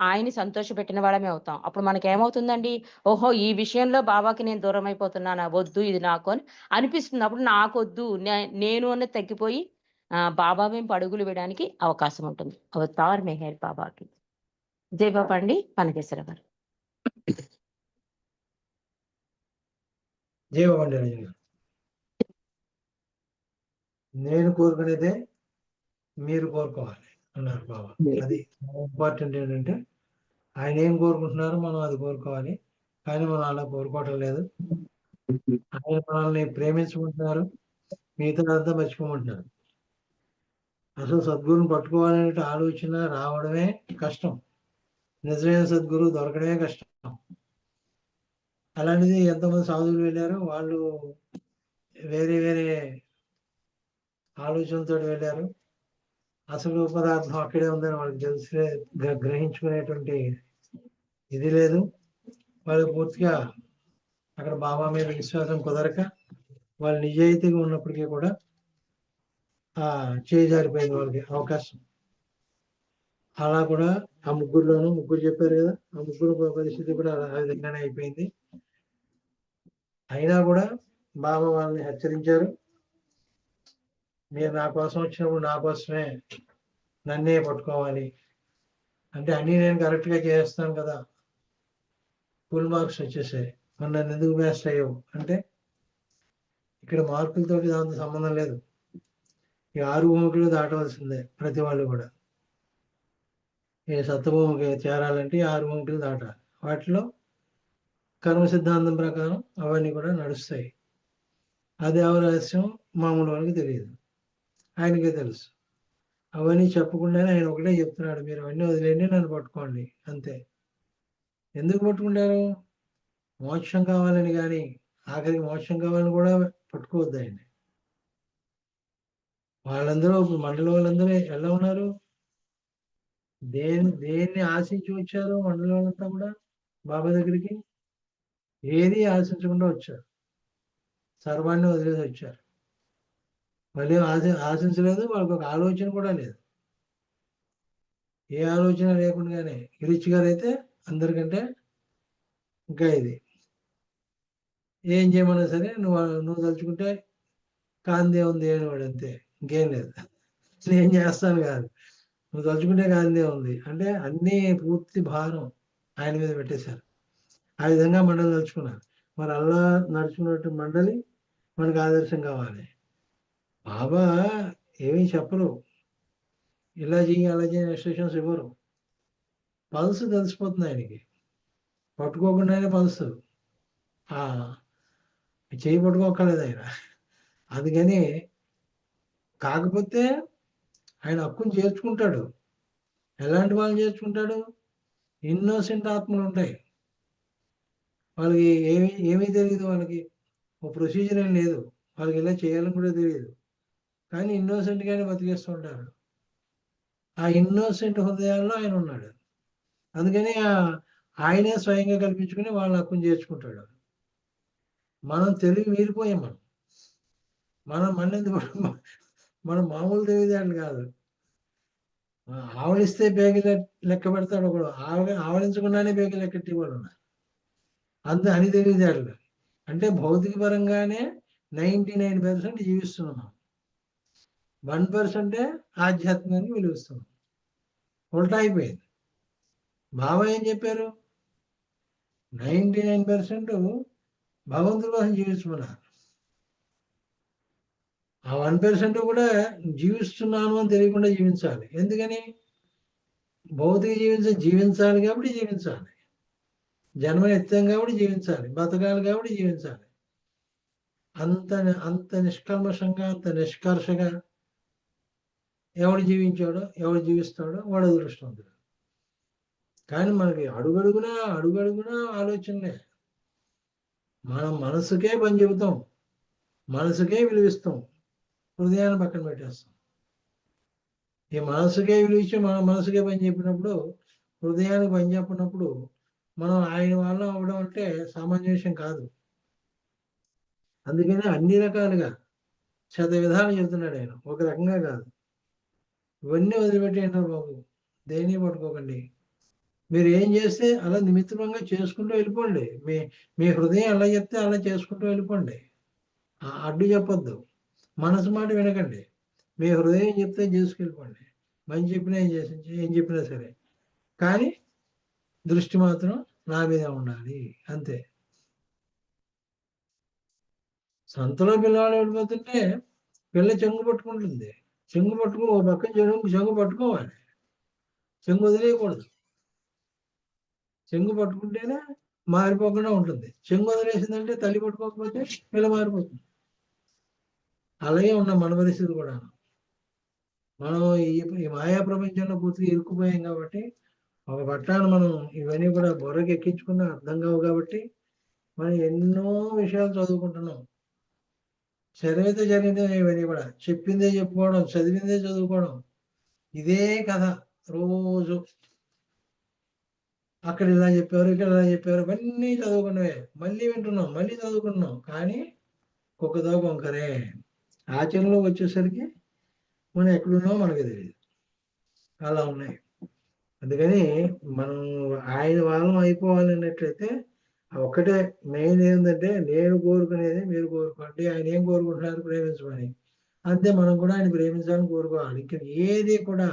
ఆయన్ని సంతోషపెట్టిన వాళ్ళమే అవుతాం. అప్పుడు మనకేమవుతుందండి? ఓహో! ఈ విషయంలో బాబాకి నేను దూరమైపోతున్నానా? వద్దు ఇది నాకు అని అనిపిస్తుంది. అప్పుడు నాకొద్దు నేను అన్నది తగ్గిపోయి బాబా వైపు అడుగులు వేయడానికి అవకాశం ఉంటుంది. అవతార్ మెహర్ బాబాకి. జై బాబా అండి. పనకేశ్వర గారు. జై బాబా అండి రజని గారు. నేను కోరుకునేదే మీరు కోరుకోవాలి అన్నారు బాబా. అది ఇంపార్టెంట్ ఏంటంటే ఆయన ఏం కోరుకుంటున్నారో మనం అది కోరుకోవాలి. కానీ మనం అలా కోరుకోవటం లేదు. ఆయన మనల్ని ప్రేమించుకుంటున్నారు, మిగతాదంతా మర్చిపోమంటున్నారు. అసలు సద్గురుని పట్టుకోవాలనే ఆలోచన రావడమే కష్టం. నిజమైన సద్గురువు దొరకడమే కష్టం. అలాంటిది ఎంతోమంది సాధువులు వెళ్ళారు, వాళ్ళు వేరే వేరే ఆలోచనలతో వెళ్ళారు. అసలు పదార్థం అక్కడే ఉందని వాళ్ళకి తెలిసే గ్రహించుకునేటువంటి ఇది లేదు. వాళ్ళు పూర్తిగా అక్కడ బాబా మీద విశ్వాసం కుదరక వాళ్ళు నిజాయితీగా ఉన్నప్పటికీ కూడా చేయి జారిపోయింది వాళ్ళకి అవకాశం. అలా కూడా ఆ ముగ్గురులోనూ ముగ్గురు చెప్పారు కదా, ఆ ముగ్గురు పరిస్థితి కూడా ఆ విధంగానే అయిపోయింది. అయినా కూడా బాబా వాళ్ళని హెచ్చరించారు, మీరు నా కోసం వచ్చినప్పుడు నా కోసమే నన్నే పట్టుకోవాలి, అంటే అన్నీ నేను కరెక్ట్గా చేస్తాను కదా, ఫుల్ మార్క్స్ వచ్చేసాయి, మరి నన్ను ఎందుకు వేస్ట్ అయ్యావు అంటే, ఇక్కడ మార్కులతోటి దాంతో సంబంధం లేదు. ఈ 6 భూమికలు దాటవలసిందే ప్రతి వాళ్ళు కూడా. ఈ సప్తభూమికి చేరాలంటే 6 భూమికలు దాటాలి. వాటిలో కర్మ సిద్ధాంతం ప్రకారం అవన్నీ కూడా నడుస్తాయి. అది రహస్యం మామూలు వాళ్ళకి తెలియదు, ఆయనకే తెలుసు. అవన్నీ చెప్పకుండానే ఆయన ఒకటే చెప్తున్నాడు, మీరు అవన్నీ వదిలేండి, నన్ను పట్టుకోండి అంతే. ఎందుకు పట్టుకుంటారు? మోక్షం కావాలని, కానీ ఆఖరికి మోక్షం కావాలని కూడా పట్టుకోవద్దు ఆయన్ని. వాళ్ళందరూ మండలి వాళ్ళందరూ ఎలా ఉన్నారు? దేన్ని ఆశించి వచ్చారు మండలి వాళ్ళంతా కూడా బాబా దగ్గరికి? ఏది ఆశించకుండా వచ్చారు, సర్వాన్ని వదిలేసి వచ్చారు. వాళ్ళు ఆశించలేదు, వాళ్ళకి ఒక ఆలోచన కూడా లేదు. ఏ ఆలోచన లేకుండానే గిరీష్ గారు అయితే అందరికంటే ఇంకా ఇది ఏం చేయమన్నా సరే నువ్వు తలుచుకుంటే కాందే ఉంది అనేవాడు, అంతే, ఇంకేం లేదు. నేను చేస్తాను కాదు, నువ్వు తలుచుకుంటే కాందే ఉంది అంటే అన్నీ పూర్తి భారం ఆయన మీద పెట్టేశారు. ఆ విధంగా మండలి తలుచుకున్నారు. మరి అల్లా నడుచుకున్నట్టు మండలి మనకు ఆదర్శం కావాలి. బాబా ఏమీ చెప్పరు, ఇలా చేయి అలా చేయి ఇన్స్ట్రక్షన్స్ ఇవ్వరు. పల్స్ తెలిసిపోతుంది ఆయనకి, పట్టుకోకుండానే పల్స్, చేయి పట్టుకోక్కర్లేదు ఆయన. అందుకని కాకపోతే ఆయన హక్కును చేర్చుకుంటాడు. ఎలాంటి వాళ్ళని చేర్చుకుంటాడు? ఇన్నోసెంట్ ఆత్మలు ఉంటాయి, వాళ్ళకి ఏమీ తెలియదు, వాళ్ళకి ఒక ప్రొసీజర్ ఏం లేదు, వాళ్ళకి ఇలా చేయాలని కూడా తెలియదు, కానీ ఇన్నోసెంట్గానే బతికేస్తూ ఉంటారు. ఆ ఇన్నోసెంట్ హృదయాల్లో ఆయన ఉన్నాడు. అందుకని ఆయనే స్వయంగా కల్పించుకుని వాళ్ళ హక్కును చేర్చుకుంటాడు. మనం తెలివి మీరిపోయాం, మనం మన్నెందుకు మనం మామూలు తెలివితేటలు కాదు. ఆవలిస్తే బేగి లెక్క పెడతాడు ఒకడు, ఆవలించకుండానే బేగి లెక్కెట్టేవాడు ఉన్నారు. అని తెలివితేటలు. అంటే భౌతిక పరంగానే 99% జీవిస్తున్నాం, 1% ఆధ్యాత్మికంగా విలువిస్తున్నాం. ఉల్టా అయిపోయింది. బాబా ఏం చెప్పారు? 99% భగవంతుడి కోసం జీవించమన్నారు. ఆ 1% కూడా జీవిస్తున్నాను అని తెలియకుండా జీవించాలి. ఎందుకని? భౌతిక జీవించాలి కాబట్టి జీవించాలి, జన్మ ఎత్తాం కాబట్టి జీవించాలి, బతకాలి కాబట్టి జీవించాలి. అంత అంత నిష్కల్మషంగా, అంత నిష్కర్షగా ఎవడు జీవించాడో, ఎవడు జీవిస్తాడో వాడు అదృష్టవంతుడు. కానీ మనకి అడుగడుగునా ఆలోచనలే. మనం మనసుకే పని చెబుతాం, మనసుకే విలువిస్తాం, హృదయాన్ని పక్కన పెట్టేస్తాం. ఈ మనసుకే విలువించి మనం మనసుకే పని చెప్పినప్పుడు, హృదయానికి పని చెప్పినప్పుడు మనం ఆయన వల్ల అవడం అంటే సామాన్య విషయం కాదు. అందుకని అన్ని రకాలుగా విధాలు చెబుతున్నాడు ఆయన, ఒక రకంగా కాదు. ఇవన్నీ వదిలిపెట్టేయండి బాబు, దేన్ని పట్టుకోకండి. మీరు ఏం చేస్తే అలా నిమిత్తమంగా చేసుకుంటూ వెళ్ళిపోండి. మీ హృదయం ఎలా చెప్తే అలా చేసుకుంటూ వెళ్ళిపోండి, అడ్డు చెప్పొద్దు. మనసు మాట వినకండి, మీ హృదయం చెప్తే చేసుకెళ్ళిపోండి. మంచి చెప్పినా ఏం చెప్పినా సరే, కానీ దృష్టి మాత్రం నా మీద ఉండాలి, అంతే. సంతలో పిల్లవాడు వెళ్ళిపోతుంటే పిల్ల చెంగు పట్టుకుంటుంది, చెంగు పట్టుకుని ఓ పక్కన చెంగు పట్టుకోవాలి, చెంగు వదిలేయకూడదు. చెంగు పట్టుకుంటేనే మారిపోకుండా ఉంటుంది. చెంగు వదిలేసిందంటే తల్లి పట్టుకోకపోతే పిల్ల మారిపోతుంది. అలాగే ఉన్న మన పరిస్థితి కూడా. మనం ఈ మాయా ప్రపంచంలో పూర్తిగా ఇరుక్కుపోయాం కాబట్టి, ఒక పట్టాన్ని మనం ఇవన్నీ కూడా బుర్రకి ఎక్కించుకున్న అర్థం కావు కాబట్టి మనం ఎన్నో విషయాలు చదువుకుంటున్నాం. చదివితే జరిగిందే ఇవన్నీ కూడా, చెప్పిందే చెప్పుకోవడం, చదివిందే చదువుకోవడం, ఇదే కథ రోజు. అక్కడ ఇలా చెప్పారు, ఇక్కడ ఇలా చెప్పారు, ఇవన్నీ చదువుకున్నవే, మళ్ళీ వింటున్నాం, మళ్ళీ చదువుకుంటున్నాం, కానీ కుక్కతో కొంకరే. ఆచరణలో వచ్చేసరికి మనం ఎక్కడున్నామో మనకు తెలియదు. అలా ఉన్నాయి. అందుకని మనం ఆయన వాళ్ళం అయిపోవాలి అన్నట్లయితే ఒక్కటే మెయిన్ ఏంటంటే నేను కోరుకునేది మీరు కోరుకోండి. ఆయన ఏం కోరుకుంటున్నారు? ప్రేమించమని. అంతే, మనం కూడా ఆయన ప్రేమించాలని కోరుకోవాలి. ఇంకా ఏది కూడా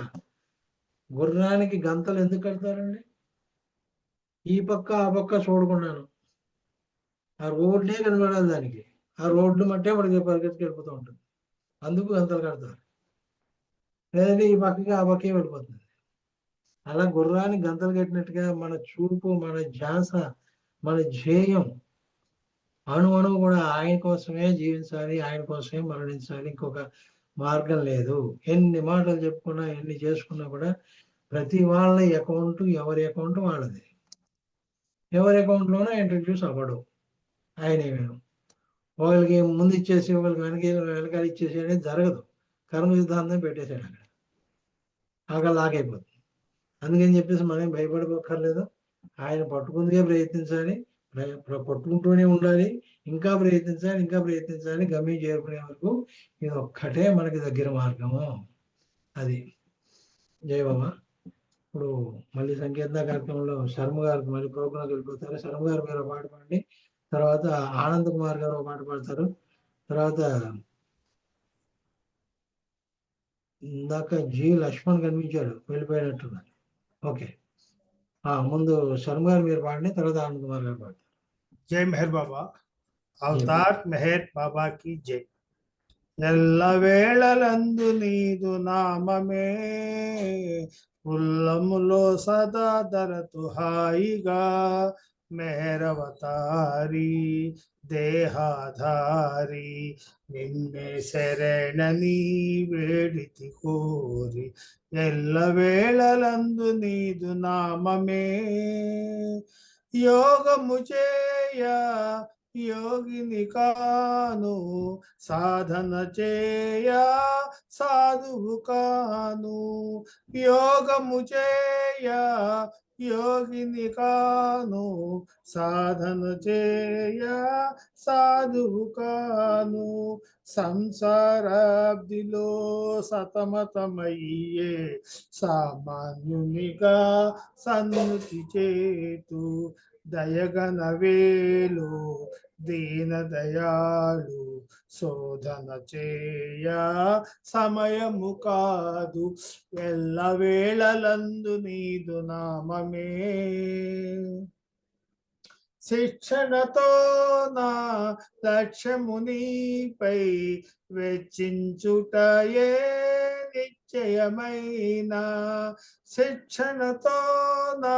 గుర్రానికి గంతలు ఎందుకు కడతారండి? ఈ పక్క ఆ పక్క చూడకుండాను ఆ రోడ్లే కనబడాలి దానికి. ఆ రోడ్లు మట్టే వాడికి పరిగెత్తుకెళ్ళిపోతూ ఉంటుంది. అందుకు గంతలు కడతారు. లేదంటే ఈ పక్కకి ఆ పక్కే వెళ్ళిపోతుంది. అలా గుర్రానికి గంతలు కట్టినట్టుగా మన చూపు, మన ధ్యాస, మన ధ్యేయం అణువు కూడా ఆయన కోసమే జీవించాలి, ఆయన కోసమే మరణించాలి. ఇంకొక మార్గం లేదు. ఎన్ని మాటలు చెప్పుకున్నా, ఎన్ని చేసుకున్నా కూడా ప్రతి వాళ్ళ అకౌంట్, ఎవరి అకౌంట్ వాళ్ళది. ఎవరి అకౌంట్లోనూ ఇంట్రడ్యూస్ అవ్వడు ఆయనేమేను. ఒకరికి ముందు ఇచ్చేసి ఒకరికి వెనకాల ఇచ్చేసి అనేది జరగదు. కర్మ సిద్ధాంతం పెట్టేశాడు అక్కడ. అక్కడ లాగైపోతుంది. అందుకని చెప్పేసి మనం భయపడిపోక్కర్లేదు. ఆయన పట్టుకుందుకే ప్రయత్నించాలి. పట్టుకుంటూనే ఉండాలి. ఇంకా ప్రయత్నించాలి, ఇంకా ప్రయత్నించాలి. గమ్యం చేరుకునే వరకు ఇది ఒక్కటే మనకి దగ్గర మార్గము. అది. జై బాబా. ఇప్పుడు మళ్ళీ సంకీర్తన కార్యక్రమంలో శర్మ గారికి మళ్ళీ ప్రోగ్రాంకి వెళ్ళిపోతారు. శర్మ గారు మీరు పాట పాడండి. తర్వాత ఆనంద్ కుమార్ గారు పాట పాడతారు. తర్వాత ఇందాక జి లక్ష్మణ్ కనిపించాడు, వెళ్ళిపోయినట్టున్నారు. ఓకే. ముందు శర్మ గారు మీరు పాడండి, తర్వాత ఆనంద్ కుమార్ గారు పాడతారు. जय मेहर बाबा। అవతార్ మెహర్ బాబా की జై। ఎల్లవేళలందు నీదు నామమే ఉల్లములో సదా దరతు హాయిగా మెహరవతారి దేహాధారి నిన్నే శరణని వేడితి కోరి ఎల్లవేళలందు నీదు నామమే యోగము చేయ యోగిని కాను సాధన చేయ సాధువు కాను యోగము చేయ యోగిని కాను సాధన చేయ సాధువు కాను సంసారాబ్దిలో సతమతమయ్యే సామాన్యునిగా సన్నుతి చేతు దయగనవేలు దీన దయాళు శోధన చేయ సమయము కాదు ఎల్లవేళలందు నీదు నామమే శిక్షణతో నా లక్ష్యము నీపై వెచ్చించుటయే నిశ్చయమైన శిక్షణతో నా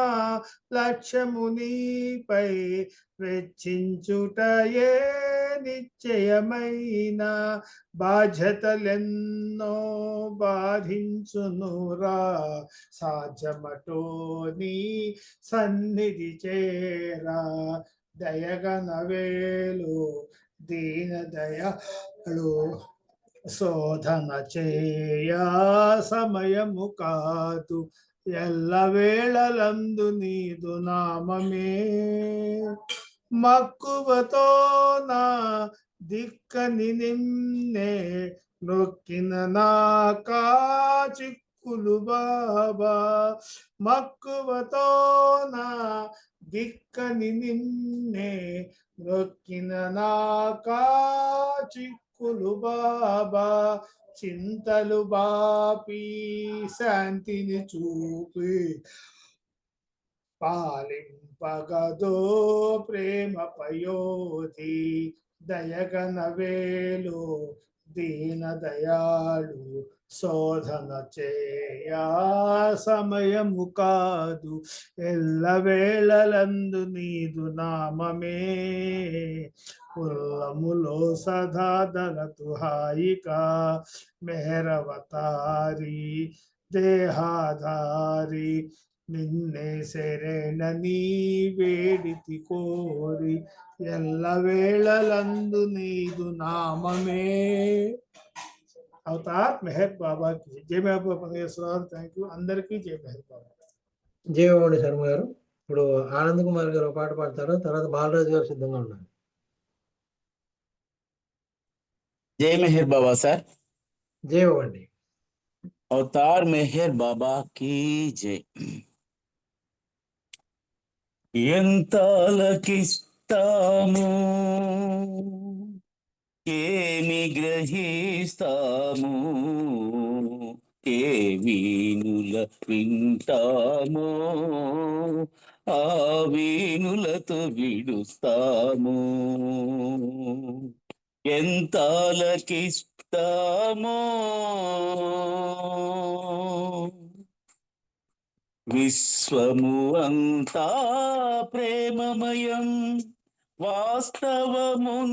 లక్ష్యము నీపై వెచ్చించుటయే నిశ్చయమైన బాధ్యతలెన్నో బాధించునురా సాధ్యమటో నీ సన్నిధి చేరా దయగనవేలు దీన దయాళు శోధన చేయ సమయము కాదు ఎల్లవేళలందు నీదు నామమే మక్కువతో నా దిక్కని నిన్నే నొక్కిన నా చిక్కులు బాబా మక్కువతో నా దిక్కని నిన్నే నొక్కిన నా చిక్కులు బాబా చింతలు బాపి శాంతిని చూపి పాలింపగదో ప్రేమ పయోధి దయగనవేలు దీన దయాళు శోధన చేయా సమయము కాదు ఎల్లవేళలందు నీదు నామమే ఉల్లములో సదా దరతు హాయిగా మెహరవతారి దేహాధారి నిన్నే శరణని వేడితి కోరి ఎల్లవేళలందు నీదు నామమే అవతార్ మెహర్ బాబా కి జై మెహర్ బాబా పరమేశ్వర థ్యాంక్ యూ అందరికీ జై మెహర్ బాబా జై బాబా శర్మ గారు. ఇప్పుడు ఆనంద్ కుమార్ గారు పాట పాడతారు, తర్వాత బాలరాజు గారు సిద్ధంగా ఉన్నారు. जय मेहर बाबा सर। जय बाबा। अवतार मेहर बाबा की जय। ఎంత ఆలకిస్తాము, ఏమి గ్రహిస్తాము, ఏ వీణుల వింటామో ఆ వీణులతో విడుస్తాము. ఎంత ఆలకిస్తామో విశ్వము అంతా ప్రేమమయం, వాస్తవమునది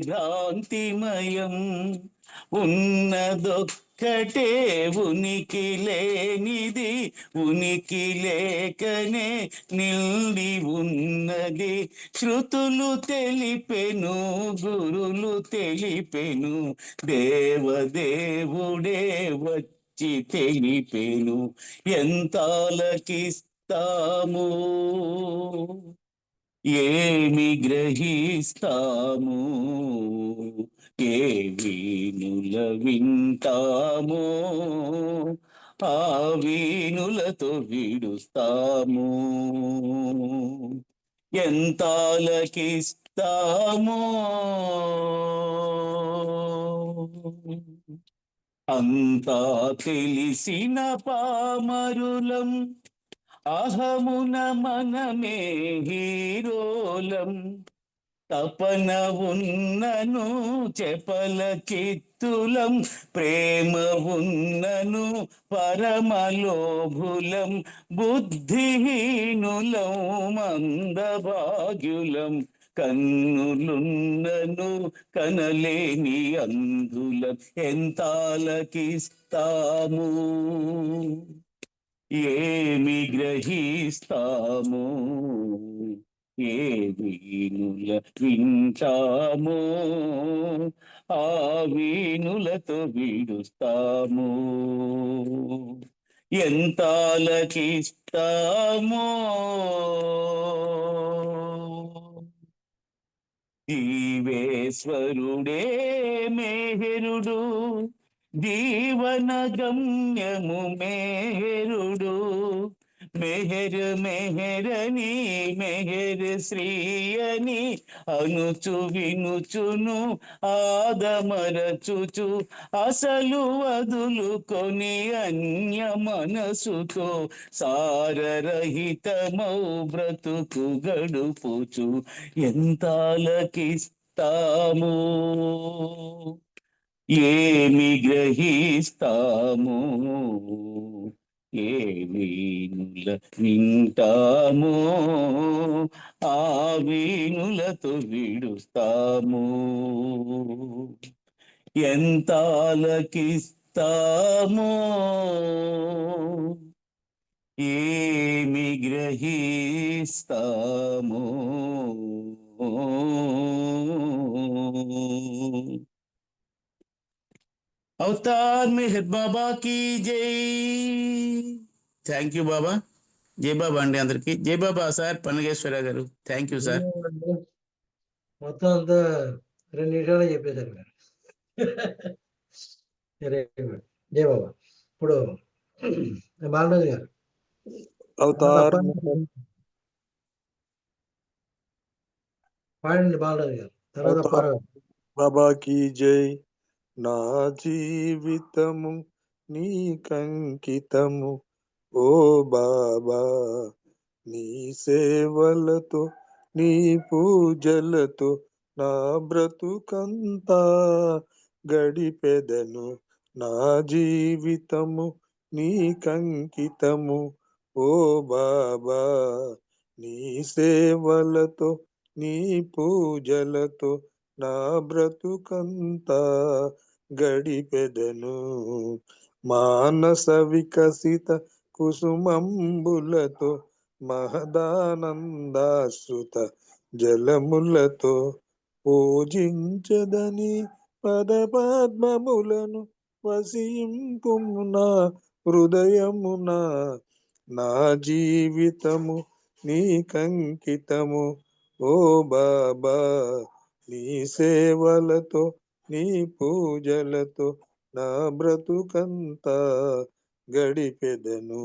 భ్రాంతిమయం. ఉన్నదొక్కటే ఉనికి లేనిది, ఉనికి లేకనే నిండి ఉన్నది. శృతులు తెలిపెను, గురులు తెలిపెను, దేవదేవుడే వచ్చి తెలిపెను. ఎంత ఆలకిస్తాము, ఏమి గ్రహిస్తాము, ఏ వీణుల వింటామో ఆ వీణులతో విడుస్తాము. ఎంత ఆలకిస్తామో అంతా తెలిసిన పామరులం, అహమున మనమే హీరోలం. తపన ఉన్నను చెపల చిత్తులం, ప్రేమ ఉన్నను పరమలోభులం. బుద్ధిహీనులం మందభాగ్యులం, కన్నులున్నను కనలేని అంధులం. ఎంత ఆలకిస్తాము, ఏమి గ్రహిస్తాము, ఏ వీణుల వింటామో ఆ వీణులతో విడుస్తాము. ఎంత ఆలకిస్తామో జీవేశ్వరుడే మేహరుడు, జీవన గమ్యము మేహరుడు. మెహర్ మెహరని మెహర్ శ్రీయని అనుచు వినుచును ఆదమరచుచు, అసలు వదులుకొని అన్య మనసుతో సారరహితమౌ బ్రతుకు గడుపుచు. ఎంత ఆలకిస్తాము, ఏమి గ్రహిస్తాము, ఏ వీణుల వింటామో ఆ వీణులతో విడుస్తాము. ఎంత ఆలకిస్తామో ఏమి గ్రహిస్తామో. అవతార్ మెహర్ బాబా की జై. థ్యాంక్ యూ బాబా. జై బాబా అండి అందరికి. జై బాబా సార్ పన్నగేశ్వర గారు. Thank you sir. మొత్తం అంతా 2 నిమిషాలు చెప్పేశారు మీరు. Very good. జై బాబా. ఇప్పుడు బాలరాజు గారు అవతార్ పాడండి. బాలరాజు గారు తర్వాత అవతార్ అప్పారావు. బాబాకి జై. నా జీవితము నీకంకితము ఓ బాబా, నీ సేవలతో నీ పూజలతో నా బ్రతుకంతా గడిపెదను. నా జీవితము నీకంకితము ఓ బాబా, నీ సేవలతో నీ పూజలతో నా బ్రతుకంతా గడిపెదను. మానస వికసిత కుసుమంబులతో మహదానందాశ్రుత జలములతో పూజించదని పదపద్మములను వసింపుమునా హృదయమున. నా జీవితము నీకంకితము ఓ బాబా, నీ సేవలతో నీ పూజలతో నా బ్రతుకంతా గడిపెదను.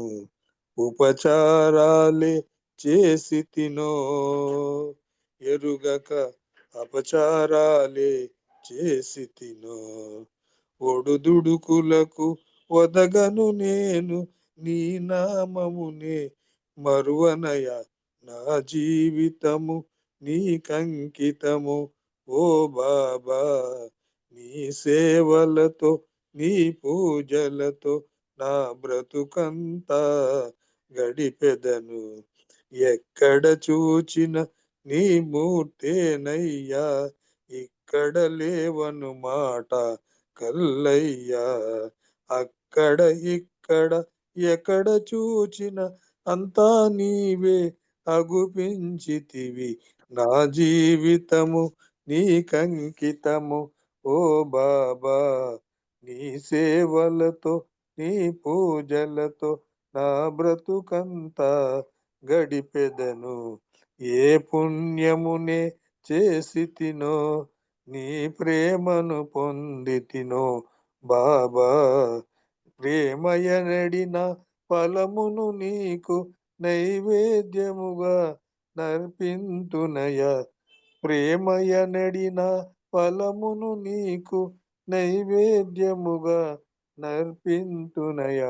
ఉపచారాలే చేసి తినో ఎరుగక అపచారాలే చేసి తినో ఒడుదుడుకులకు ఒదగను నేను నీ నామమునే మరువనయ నా జీవితము నీకంకితము ఓ బాబా నీ సేవలతో నీ పూజలతో నా బ్రతుకంతా గడిపెదను ఎక్కడ చూచిన నీ మూర్తేనయ్యా ఇక్కడ లేవను మాట కల్లయ్యా అక్కడ ఇక్కడ ఎక్కడ చూచిన అంతా నీవే అగుపించితివి నా జీవితము నీకంకితము ఓ బాబా నీ సేవలతో నీ పూజలతో నా బ్రతుకంతా గడిపెదను ఏ పుణ్యమునే చేసి తినో నీ ప్రేమను పొంది తినో బాబా ప్రేమయనడిన ఫలమును నీకు నైవేద్యముగా నర్పింతునయ ప్రేమయనడిన ఫలమును నీకు నైవేద్యముగా నర్పింతునయ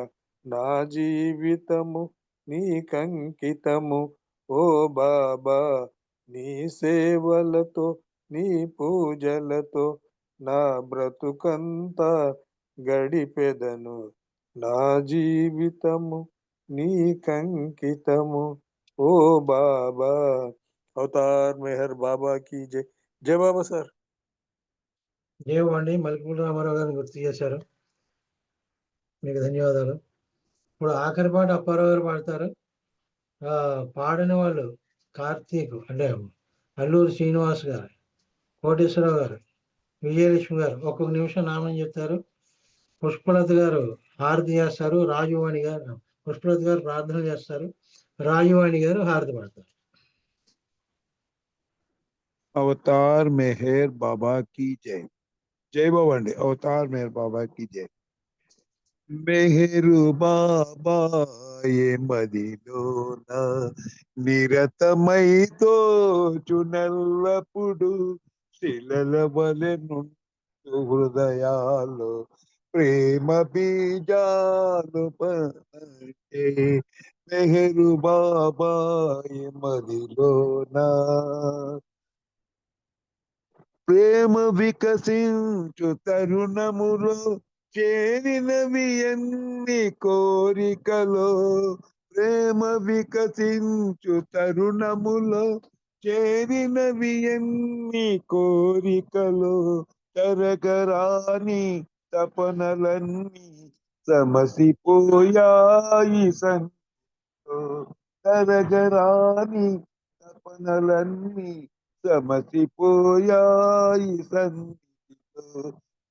నా జీవితము నీకంకితము ఓ బాబా నీ సేవలతో నీ పూజలతో నా బ్రతుకంతా గడిపెదను నా జీవితము నీకంకితము ఓ బాబా అవతార్ మెహర్ బాబా की जय जय बाबा सर దేవండి మల్లిపూడి రామారావు గారిని గుర్తు చేశారు. మీకు ధన్యవాదాలు. ఇప్పుడు ఆఖరి పాట అప్పారావు గారు పాడతారు. పాడిన వాళ్ళు కార్తీక్ అంటే అల్లూరి శ్రీనివాస్ గారు, కోటేశ్వరరావు గారు, విజయలక్ష్మి గారు ఒక్కొక్క నిమిషం నామం చెప్తారు. పుష్పలత గారు హారతి చేస్తారు. రాజువాణి గారు పుష్పలత గారు ప్రార్థన చేస్తారు. రాజువాణి గారు హారతి పాడతారు. अवतार मेहर बाबा की जय जय बाबा अंडी अवतार मेहर बाबा की जय मेहरु बाबा ये मदिलोन నిరతమైతో చునల్లపుడు శిలల వలె నుండు హృదయాలు ప్రేమ బీజాలు పడే మెహరు బాబా ఏ మదిలోనా ప్రేమ వికసించు తరుణములో చేరినవి ఎన్ని కోరికలో ప్రేమ వికసించు తరుణములో చేరినవి ఎన్ని కోరికలో తరగరాని తపనలన్నీ సమసిపోయాయి సంతో తరగరాని తపనలన్నీ సమసిపోయాయి సంధితో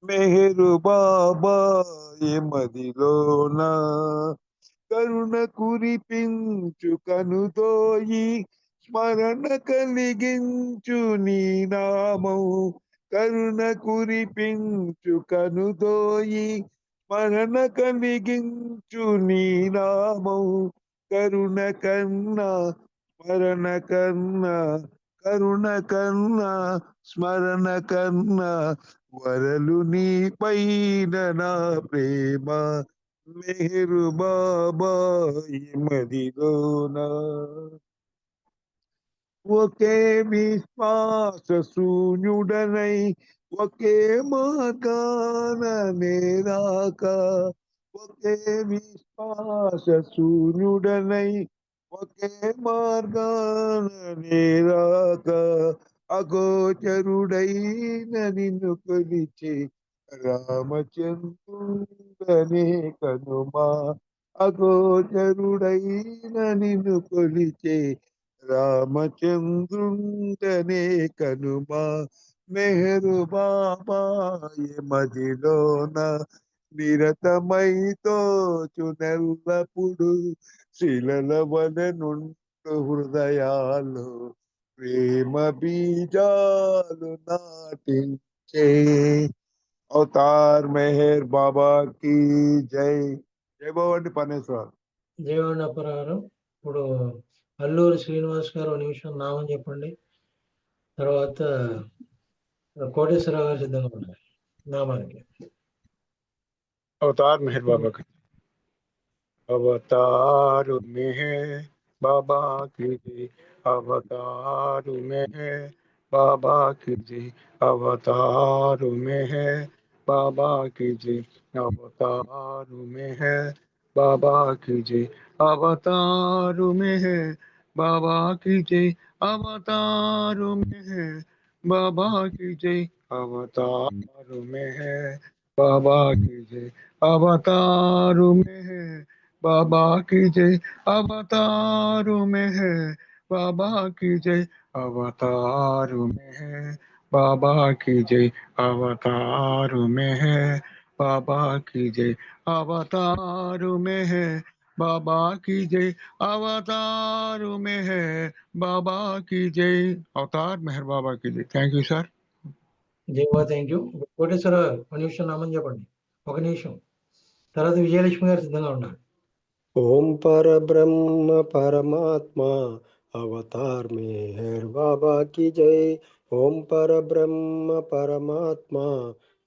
మెహరు బాబా ఏ మదిలోనా కరుణ కురిపించు కనుదోయి స్మరణ కలిగించు నీ నామం కరుణ కురిపించు కనుదోయి స్మరణ కలిగించు నీ నామం కరుణ కన్నా స్మరణ కన్నా కరుణ కన్నా స్మరణ కన్నా వరలు నీ పైన నా ప్రేమ మెహరు బాబా ఈ మదిలోనా ఒకే విశ్వాస శూన్యుడనై ఒకే మార్గాన నేరాక ఒకే విశ్వాస శూన్యుడనై ఒకే మార్గాన నేరాక అగోచరుడైన నిన్ను కొలిచే రామచంద్రుడనే కనుమా అగోచరుడైన నిన్ను కొలిచే రామచంద్రుండనే కనుమా మెహరు బాబా ఏ మదిలోన నిరతమైతో చునెల్లప్పుడు శిలల వలె నుండు హృదయాలు ప్రేమ బీజాలు నాటించే అవతార్ మెహర్ బాబా की జై జై బాబా పనేశ్వర్ దేవండి అప్పారావు. ఇప్పుడు అల్లూరి శ్రీనివాస్ గారు ఒక నిమిషం నామం చెప్పండి. తర్వాత కోటేశ్వరరావు గారు సిద్ధంగా ఉన్నారు నామానికి. अवतार मेहर बाबा की अवतार में है बाबा की जय। अवतार में है बाबा की जय। अवतार में है बाबा की जय। अवतार में है बाबा की जय। अवतार में है बाबा की जय। अवतार में है बाबा की जय। अवतार में है बाबा की जय। अवतार में है बाबा की जय। अवतार में है बाबा की जय। अवतार में है बाबा की जय। अवतार में है बाबा की जय। अवतार में है बाबा की जय। अवतार में है बाबा की जय। अवतार मेहर बाबा की जय। Thank you sir. జయమా, థ్యాంక్ యూ. కోటేశ్వరరావు గారు ఒక నిమిషం నామం చెప్పండి. ఒక నిమిషం. తర్వాత విజయలక్ష్మి గారు సిద్ధంగా ఉన్నారు. ओम पर ब्रह्म परमात्मा अवतार मेहर बाबा की जय। ओम पर ब्रह्म परमात्मा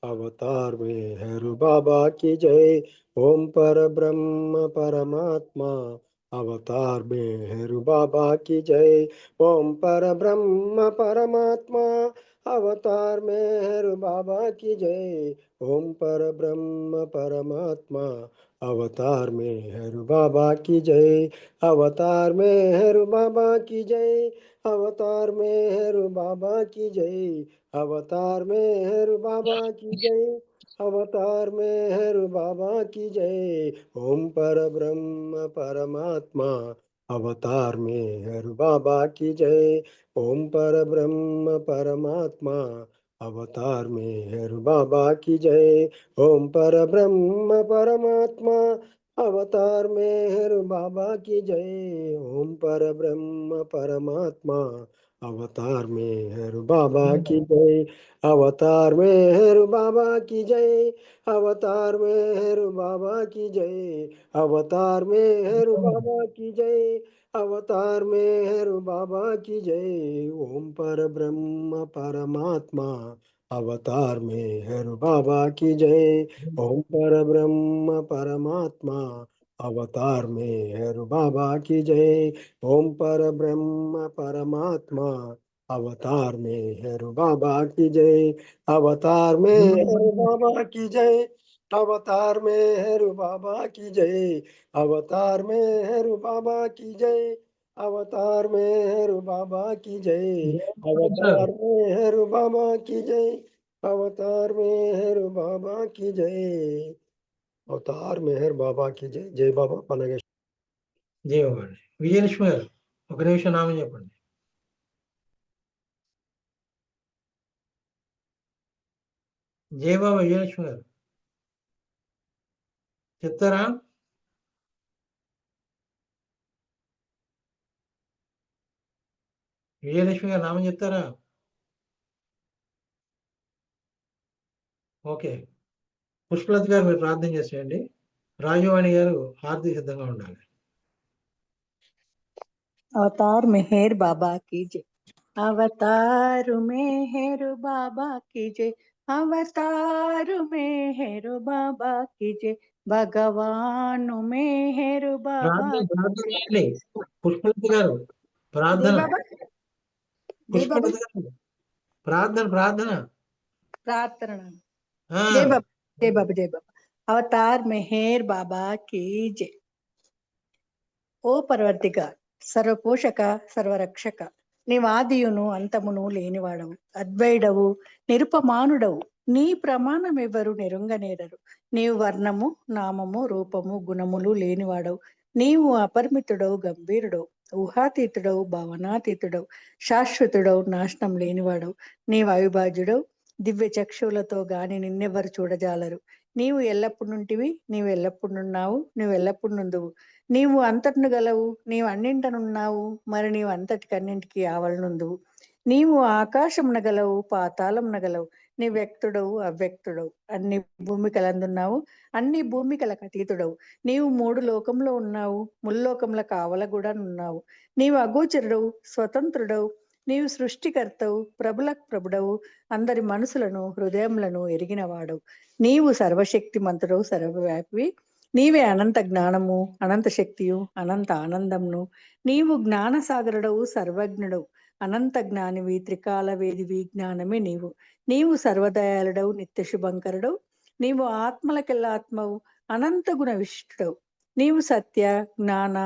अवतार मेहर बाबा की जय। ओम पर ब्रह्म परमात्मा अवतार मेहर बाबा की जय। ओम पर ब्रह्म परमात्मा अवतार मेहर बाबा की जय। ओम पर ब्रह्म परमात्मा अवतार मेहर बाबा की जय। अवतार मेहर बाबा की जय। अवतार मेहर बाबा की जय। अवतार मेहर बाबा की जय। अवतार मेहर बाबा की जय। ओम पर ब्रह्म परमात्मा अवतार मेहर बाबा की जय। ओम पर ब्रह्म परमात्मा अवतार मेहर बाबा की जय। ओम पर ब्रह्म परमात्मा अवतार मेहर बाबा की जय। ओम पर ब्रह्म परमात्मा अवतार मेहर बाबा की जय। अवतार मेहर बाबा की जय। अवतार मेहर बाबा की जय। अवतार मेहर बाबा की जय। अवतार मेहर बाबा की जय। ओम पर ब्रह्म परमात्मा अवतार मेहर बाबा की जय। ओम पर ब्रह्म परमात्मा अवतार मेहर बाबा की जय। ओम पर ब्रह्म परमात्मा अवतार मेहर बाबा की जय। अवतार मेहर बाबा की जय। अवतार मेहर बाबा की जय। अवतार मेहर बाबा की जय। अवतार मेहर बाबा की जय। अवतार मेहर बाबा की जय। अवतार मेहर बाबा की जय। अवतार मेहर बाबा की जय। जय बाबा पनगेश्वर। జయమా. విజయలక్ష్మి గారు ఒక నిమిషం నామం చెప్పండి. జయబాబా విజయలక్ష్మి గారు చెప్తారా? విజయలక్ష్మి గారు నామం చెప్తారా? ఓకే. పుష్పలత గారు మీరు ప్రార్థన చేసేయండి. రాజవాణి గారు హారతి సిద్ధంగా ఉండాలి. अवतार मेहर बाबा की जय। अवतार मेहर बाबा की जय। अवतार मेहर बाबा की जय। भगवान मेहर बाबा ప్రార్థన చేయండి. పుష్పలత గారు जय ప్రార్థన. बाबा जय बाबा పుష్పలత గారు ప్రార్థన. प्रार्थना ఆ, जय बाबा जय बाबा जय बाबा। अवतार मेहर बाबा की जय। ఓ పర్వర్తిక సర్వపోషక సర్వరక్షక నీవాదియును అంతమును లేనివాడవు అద్వైడవు నిరుపమానుడవు నీ ప్రమాణమెవరు నెరుంగనేరరు నీవు వర్ణము నామము రూపము గుణములు లేనివాడవు నీవు అపరిమితుడవు గంభీరుడవు ఊహాతీతుడవు భావనాతీతుడవు శాశ్వతుడవు నాశనం లేనివాడవు నీవు అవిభాజ్యుడవు దివ్య చక్షువులతో గాని నిన్నెవ్వరు చూడజాలరు నీవు ఎల్లప్పుడు నుంటివి నీవు ఎల్లప్పుడు నున్నావు నువ్వు ఎల్లప్పుడు నుందువు నీవు అంతటిను గలవు నీవు అన్నింటనున్నావు మరి నీవు అంతటికన్నింటికి ఆవలనుందువు నీవు ఆకాశమున గలవు పాతాళమున గలవు నీ వ్యక్తుడవు అవ్యక్తుడవు, అన్ని భూమికలందున్నావు, అన్ని భూమికలకు అతీతుడవు. నీవు 3 లోకంలో ఉన్నావు, ముల్లోకముల కావల కూడా ఉన్నావు. నీవు అగోచరుడవు, స్వతంత్రుడవు, నీవు సృష్టికర్తవు, ప్రభులకు ప్రభుడవు, అందరి మనసులను హృదయములను ఎరిగినవాడవు. నీవు సర్వశక్తిమంతుడవు, సర్వవ్యాపివి. నీవే అనంత జ్ఞానము, అనంత శక్తియు, అనంత ఆనందమును. నీవు జ్ఞానసాగరుడవు, సర్వజ్ఞుడవు, అనంత జ్ఞానివి, త్రికాల వేదివి, జ్ఞానమే నీవు. నీవు సర్వదయాళుడవు, నిత్య శుభంకరుడవు. నీవు ఆత్మలకెల్లా ఆత్మవు, అనంత గుణ విశిష్టుడవు. నీవు సత్య జ్ఞాన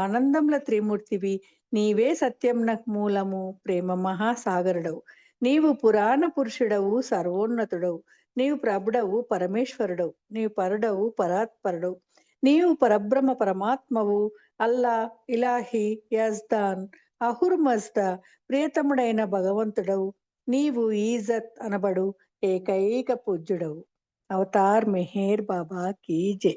ఆనందముల త్రిమూర్తివి. నీవే సత్యంనకు మూలము, ప్రేమ మహాసాగరుడవు. నీవు పురాణ పురుషుడవు, సర్వోన్నతుడవు. నీవు ప్రభుడవు, పరమేశ్వరుడవు. నీవు పరుడవు, పరాత్పరుడవు. నీవు పరబ్రహ్మ పరమాత్మవు, అల్లా, ఇలాహి, యజ్దాన్, అహుర్ మజ్దా, ప్రియతముడైన భగవంతుడవు. నీవు ఈజత్ అనబడు ఏకైక పూజ్యుడవు. అవతార్ మెహేర్ బాబా కీ జై.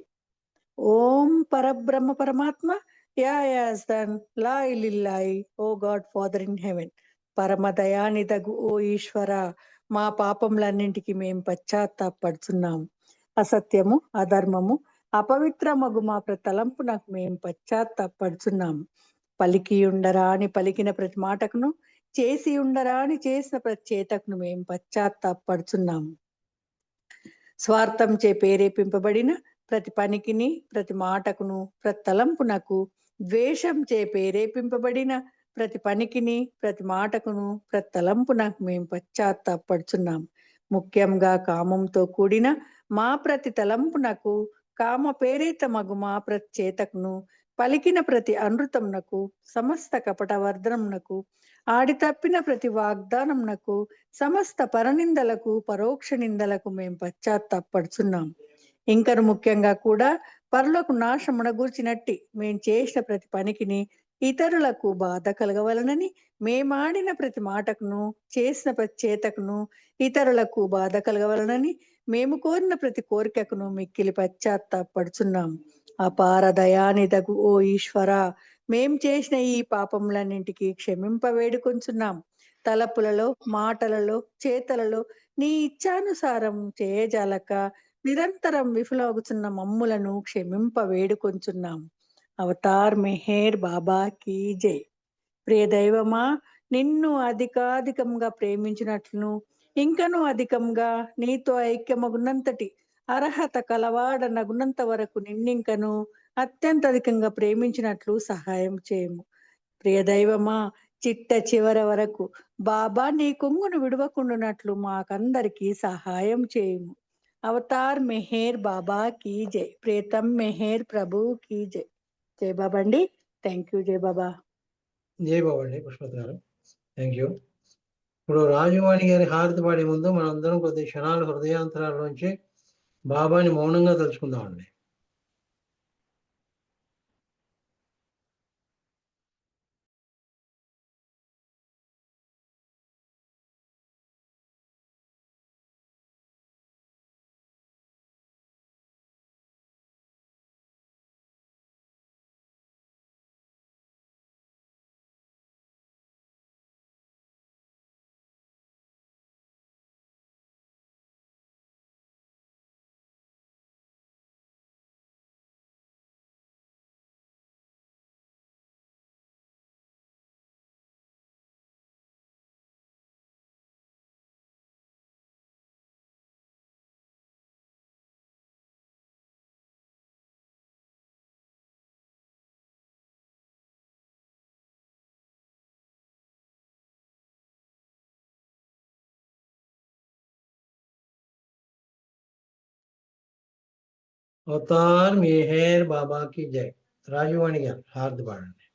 ఓం పరబ్రహ్మ పరమాత్మ, యా యజ్దాన్, లా ఇల్లిల్లాయి, O God Father in heaven. పరమ దయానిదగు ఓ ఈశ్వర, మా పాపములన్నింటికి మేము పశ్చాత్తాపడుచున్నాం. అసత్యము, అధర్మము, అపవిత్రమగు మా తలంపు నాకు మేము పశ్చాత్తాపడుచున్నాం. పలికి ఉండరా అని పలికిన ప్రతి మాటకును, చేసి ఉండరా అని చేసిన ప్రతి చేతకును మేము పశ్చాత్తాపడుచున్నాం. స్వార్థం చే ప్రేరేపింపబడిన ప్రతి పనికిని, ప్రతి మాటకును, ప్రతి తలంపునకు, ద్వేషం చే ప్రేరేపింపబడిన ప్రతి పనికిని, ప్రతి మాటకును, ప్రతి తలంపునకు మేము పశ్చాత్తాపడుచున్నాం. ముఖ్యంగా కామంతో కూడిన మా ప్రతి తలంపునకు, కామ ప్రేరితమగు మా ప్రతి చేతకును, పలికిన ప్రతి అనృతమునకు, సమస్త కపటవర్ధనమునకు, ఆడి తప్పిన ప్రతి వాగ్దానమునకు, సమస్త పరనిందలకు, పరోక్ష నిందలకు మేము పశ్చాత్తాపడుచున్నాం. ఇంకను ముఖ్యంగా కూడా పరులకు నాశమున గూర్చినట్టి మేము చేసిన ప్రతి పనికిని, ఇతరులకు బాధ కలగవలనని మేమాడిన ప్రతి మాటకును, చేసిన ప్రతి చేతకును, ఇతరులకు బాధ కలగవలనని మేము కోరిన ప్రతి కోరికకును మిక్కిలి పశ్చాత్తాపడుచున్నాం. అపార దయానిదగు ఓ ఈశ్వర, మేం చేసిన ఈ పాపములన్నింటికి క్షమింప వేడుకొంచున్నాం. తలపులలో, మాటలలో, చేతలలో నీ ఇచ్ఛానుసారం చేయజాలక నిరంతరం విఫలమగుచున్న మమ్ములను క్షమింప వేడుకొంచున్నాం. అవతార్ మెహేర్ బాబా కీ జై. ప్రియ దైవమా, నిన్ను అధికాధికంగా ప్రేమించినట్లును, ఇంకను అధికంగా నీతో ఐక్యమగున్నంతటి అర్హత కలవాడనగున్నంత వరకు నిన్నింకను అత్యంత అధికంగా ప్రేమించినట్లు సహాయం చేయము. ప్రియ దైవమా, చిట్ట చివరి వరకు బాబా నీ కొంగును విడవకుండునట్లు మాకందరికీ సహాయం చేయము. అవతార్ మెహేర్ బాబా కీ జై. ప్రియతం మెహేర్ ప్రభు కీ జై. జై బాబా అండి. Thank you. జై బాబా. జై బాబా అండి పుష్పత్ గారు. Thank you. ఇప్పుడు రాజువాణి గారి హారతి పాడే ముందు మనందరం కొద్ది క్షణాలు హృదయాంతరాల్లోంచి బాబాని మౌనంగా తలుచుకుందామండి. అవతార్ మెహేర్ బాబా కి జై. రాజువాణి గారు హారతి పాడండి.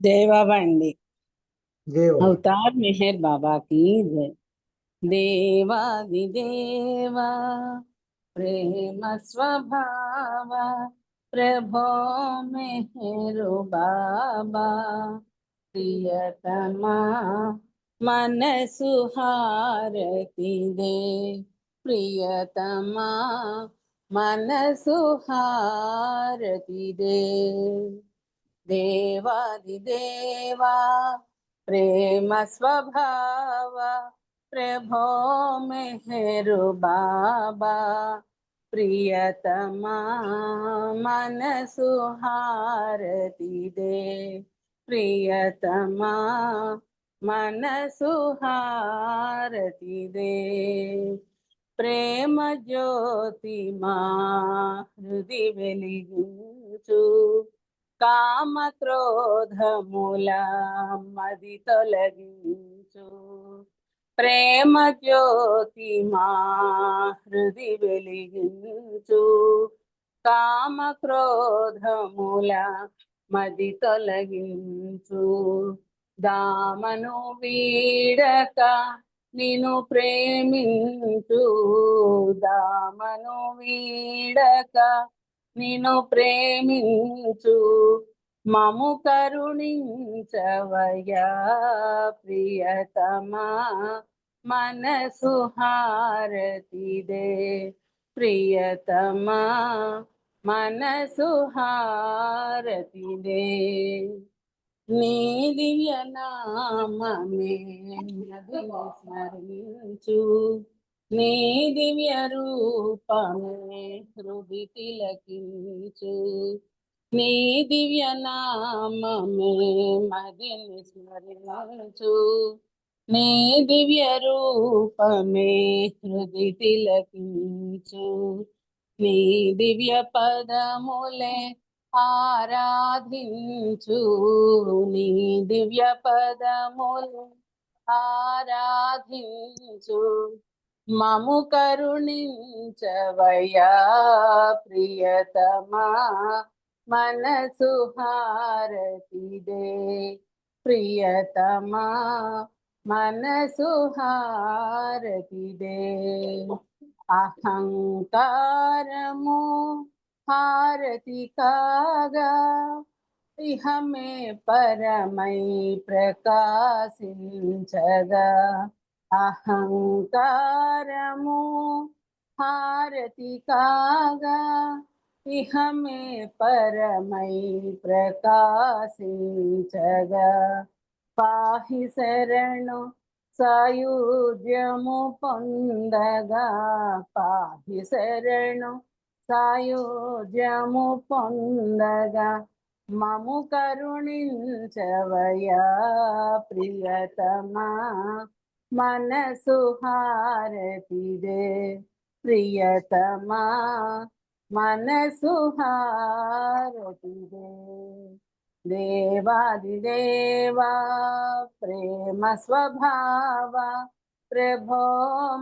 జై బాబా అండి. జై బాబా. అవతార్ మెహర్ బాబా की जय. దేవాది దేవా ప్రేమ స్వభావ ప్రభో మెహరు బాబా ప్రియతమా మనసు హారతి దే ప్రియతమా మనసు హారతి దే దేవాది దేవా ప్రేమ స్వభావ प्रभो मेहर बाबा प्रियतमा मन सुहारती दे प्रियतमा मन सुहारती दे प्रेम ज्योति మా హృది వెలిగించు కామ క్రోధముల మది తొలగించు ప్రేమ జ్యోతి మా హృది వెలిగించు కామ క్రోధముల మది తొలగించు దామను వీడక నిను ప్రేమించు దామను వీడక నిను ప్రేమించు మము కరుణించవయ్యా ప్రియతమా మనసు హారతిదే ప్రియతమా మనసు హారతిదే నీ దివ్య నామమే నదిని స్మరించు నీ దివ్య రూపమే హృది తిలకించు నీ దివ్య నామమే మదిని స్మరించు నీ దివ్య రూపమే హృది తిలకించు నీ దివ్య పదములే ఆరాధించు నీ దివ్య పదములు ఆరాధించు మము కరుణించవయ్యా ప్రియతమా మనసు హారతిదే ప్రియతమా మనసు హారతిదే అహంకారము హారతి కాగా ఇహమే పరమై ప్రకాశించగా అహంకారము హారతి కాగా ఇహమే పరమై ప్రకాశించగా పాహి శరణు సాయుధ్యము పొందగా పాహి శరణు సాయుధ్యము పొందగా మము కరుణించవయ్యా ప్రియతమా మనసు హారతిదే ప్రియతమా మనసు హారతిదే దేవాదిదేవా ప్రేమ స్వభావ ప్రభో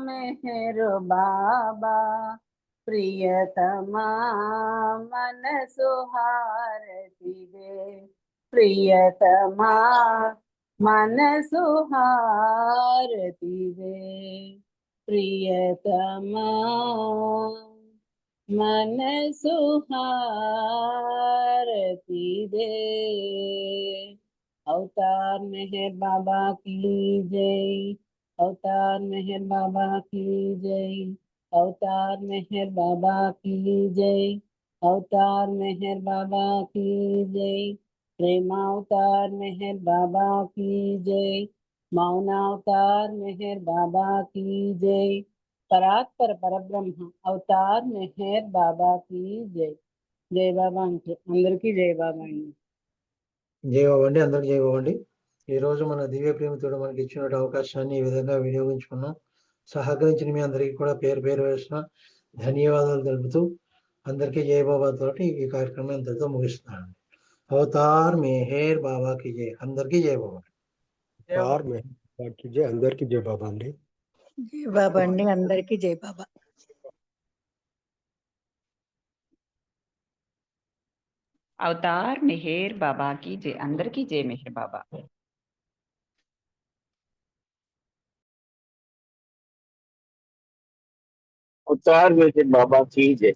మెహరు బాబా ప్రియతమా మనసు హారతిదే ప్రియతమా మనసు హారతిదే ప్రియతమా మనసు హారతిదే अवतार मेहर बाबा की जय अवतार मेहर बाबा की जय अवतार मेहर बाबा की जय अवतार मेहर बाबा की जय प्रेमावतार मेहर बाबा की जय मौनावतार मेहर बाबा की जय परात्पर परब्रह्म अवतार मेहर बाबा की जय जय बाबा అందరికీ జై బాబా అండి జై బాబా అండి, అందరికి జై బాబా అండి. ఈ రోజు మన దివ్య ప్రేమతోడు మనకి ఇచ్చిన అవకాశాన్ని ఈ విధంగా వినియోగించుకున్నాం. సహకరించిన మీ అందరికీ కూడా పేరు పేరు వేసిన ధన్యవాదాలు తెలుపుతూ అందరికీ జై బాబా తోటి ఈ కార్యక్రమం ఇంతటితో ముగిస్తున్నాను. అవతార్ మెహర్ బాబాకి జై. అందరికీ జై బాబా. అవతార్ మెహర్ బాబాకి జై. అందరికీ జై బాబా అండి. జై బాబా అండి, అందరికీ జై బాబా. అవతార్ మెహర్ బాబా की जय అందరికీ జై మెహర్ బాబా. अवतार मेहर बाबा की जय.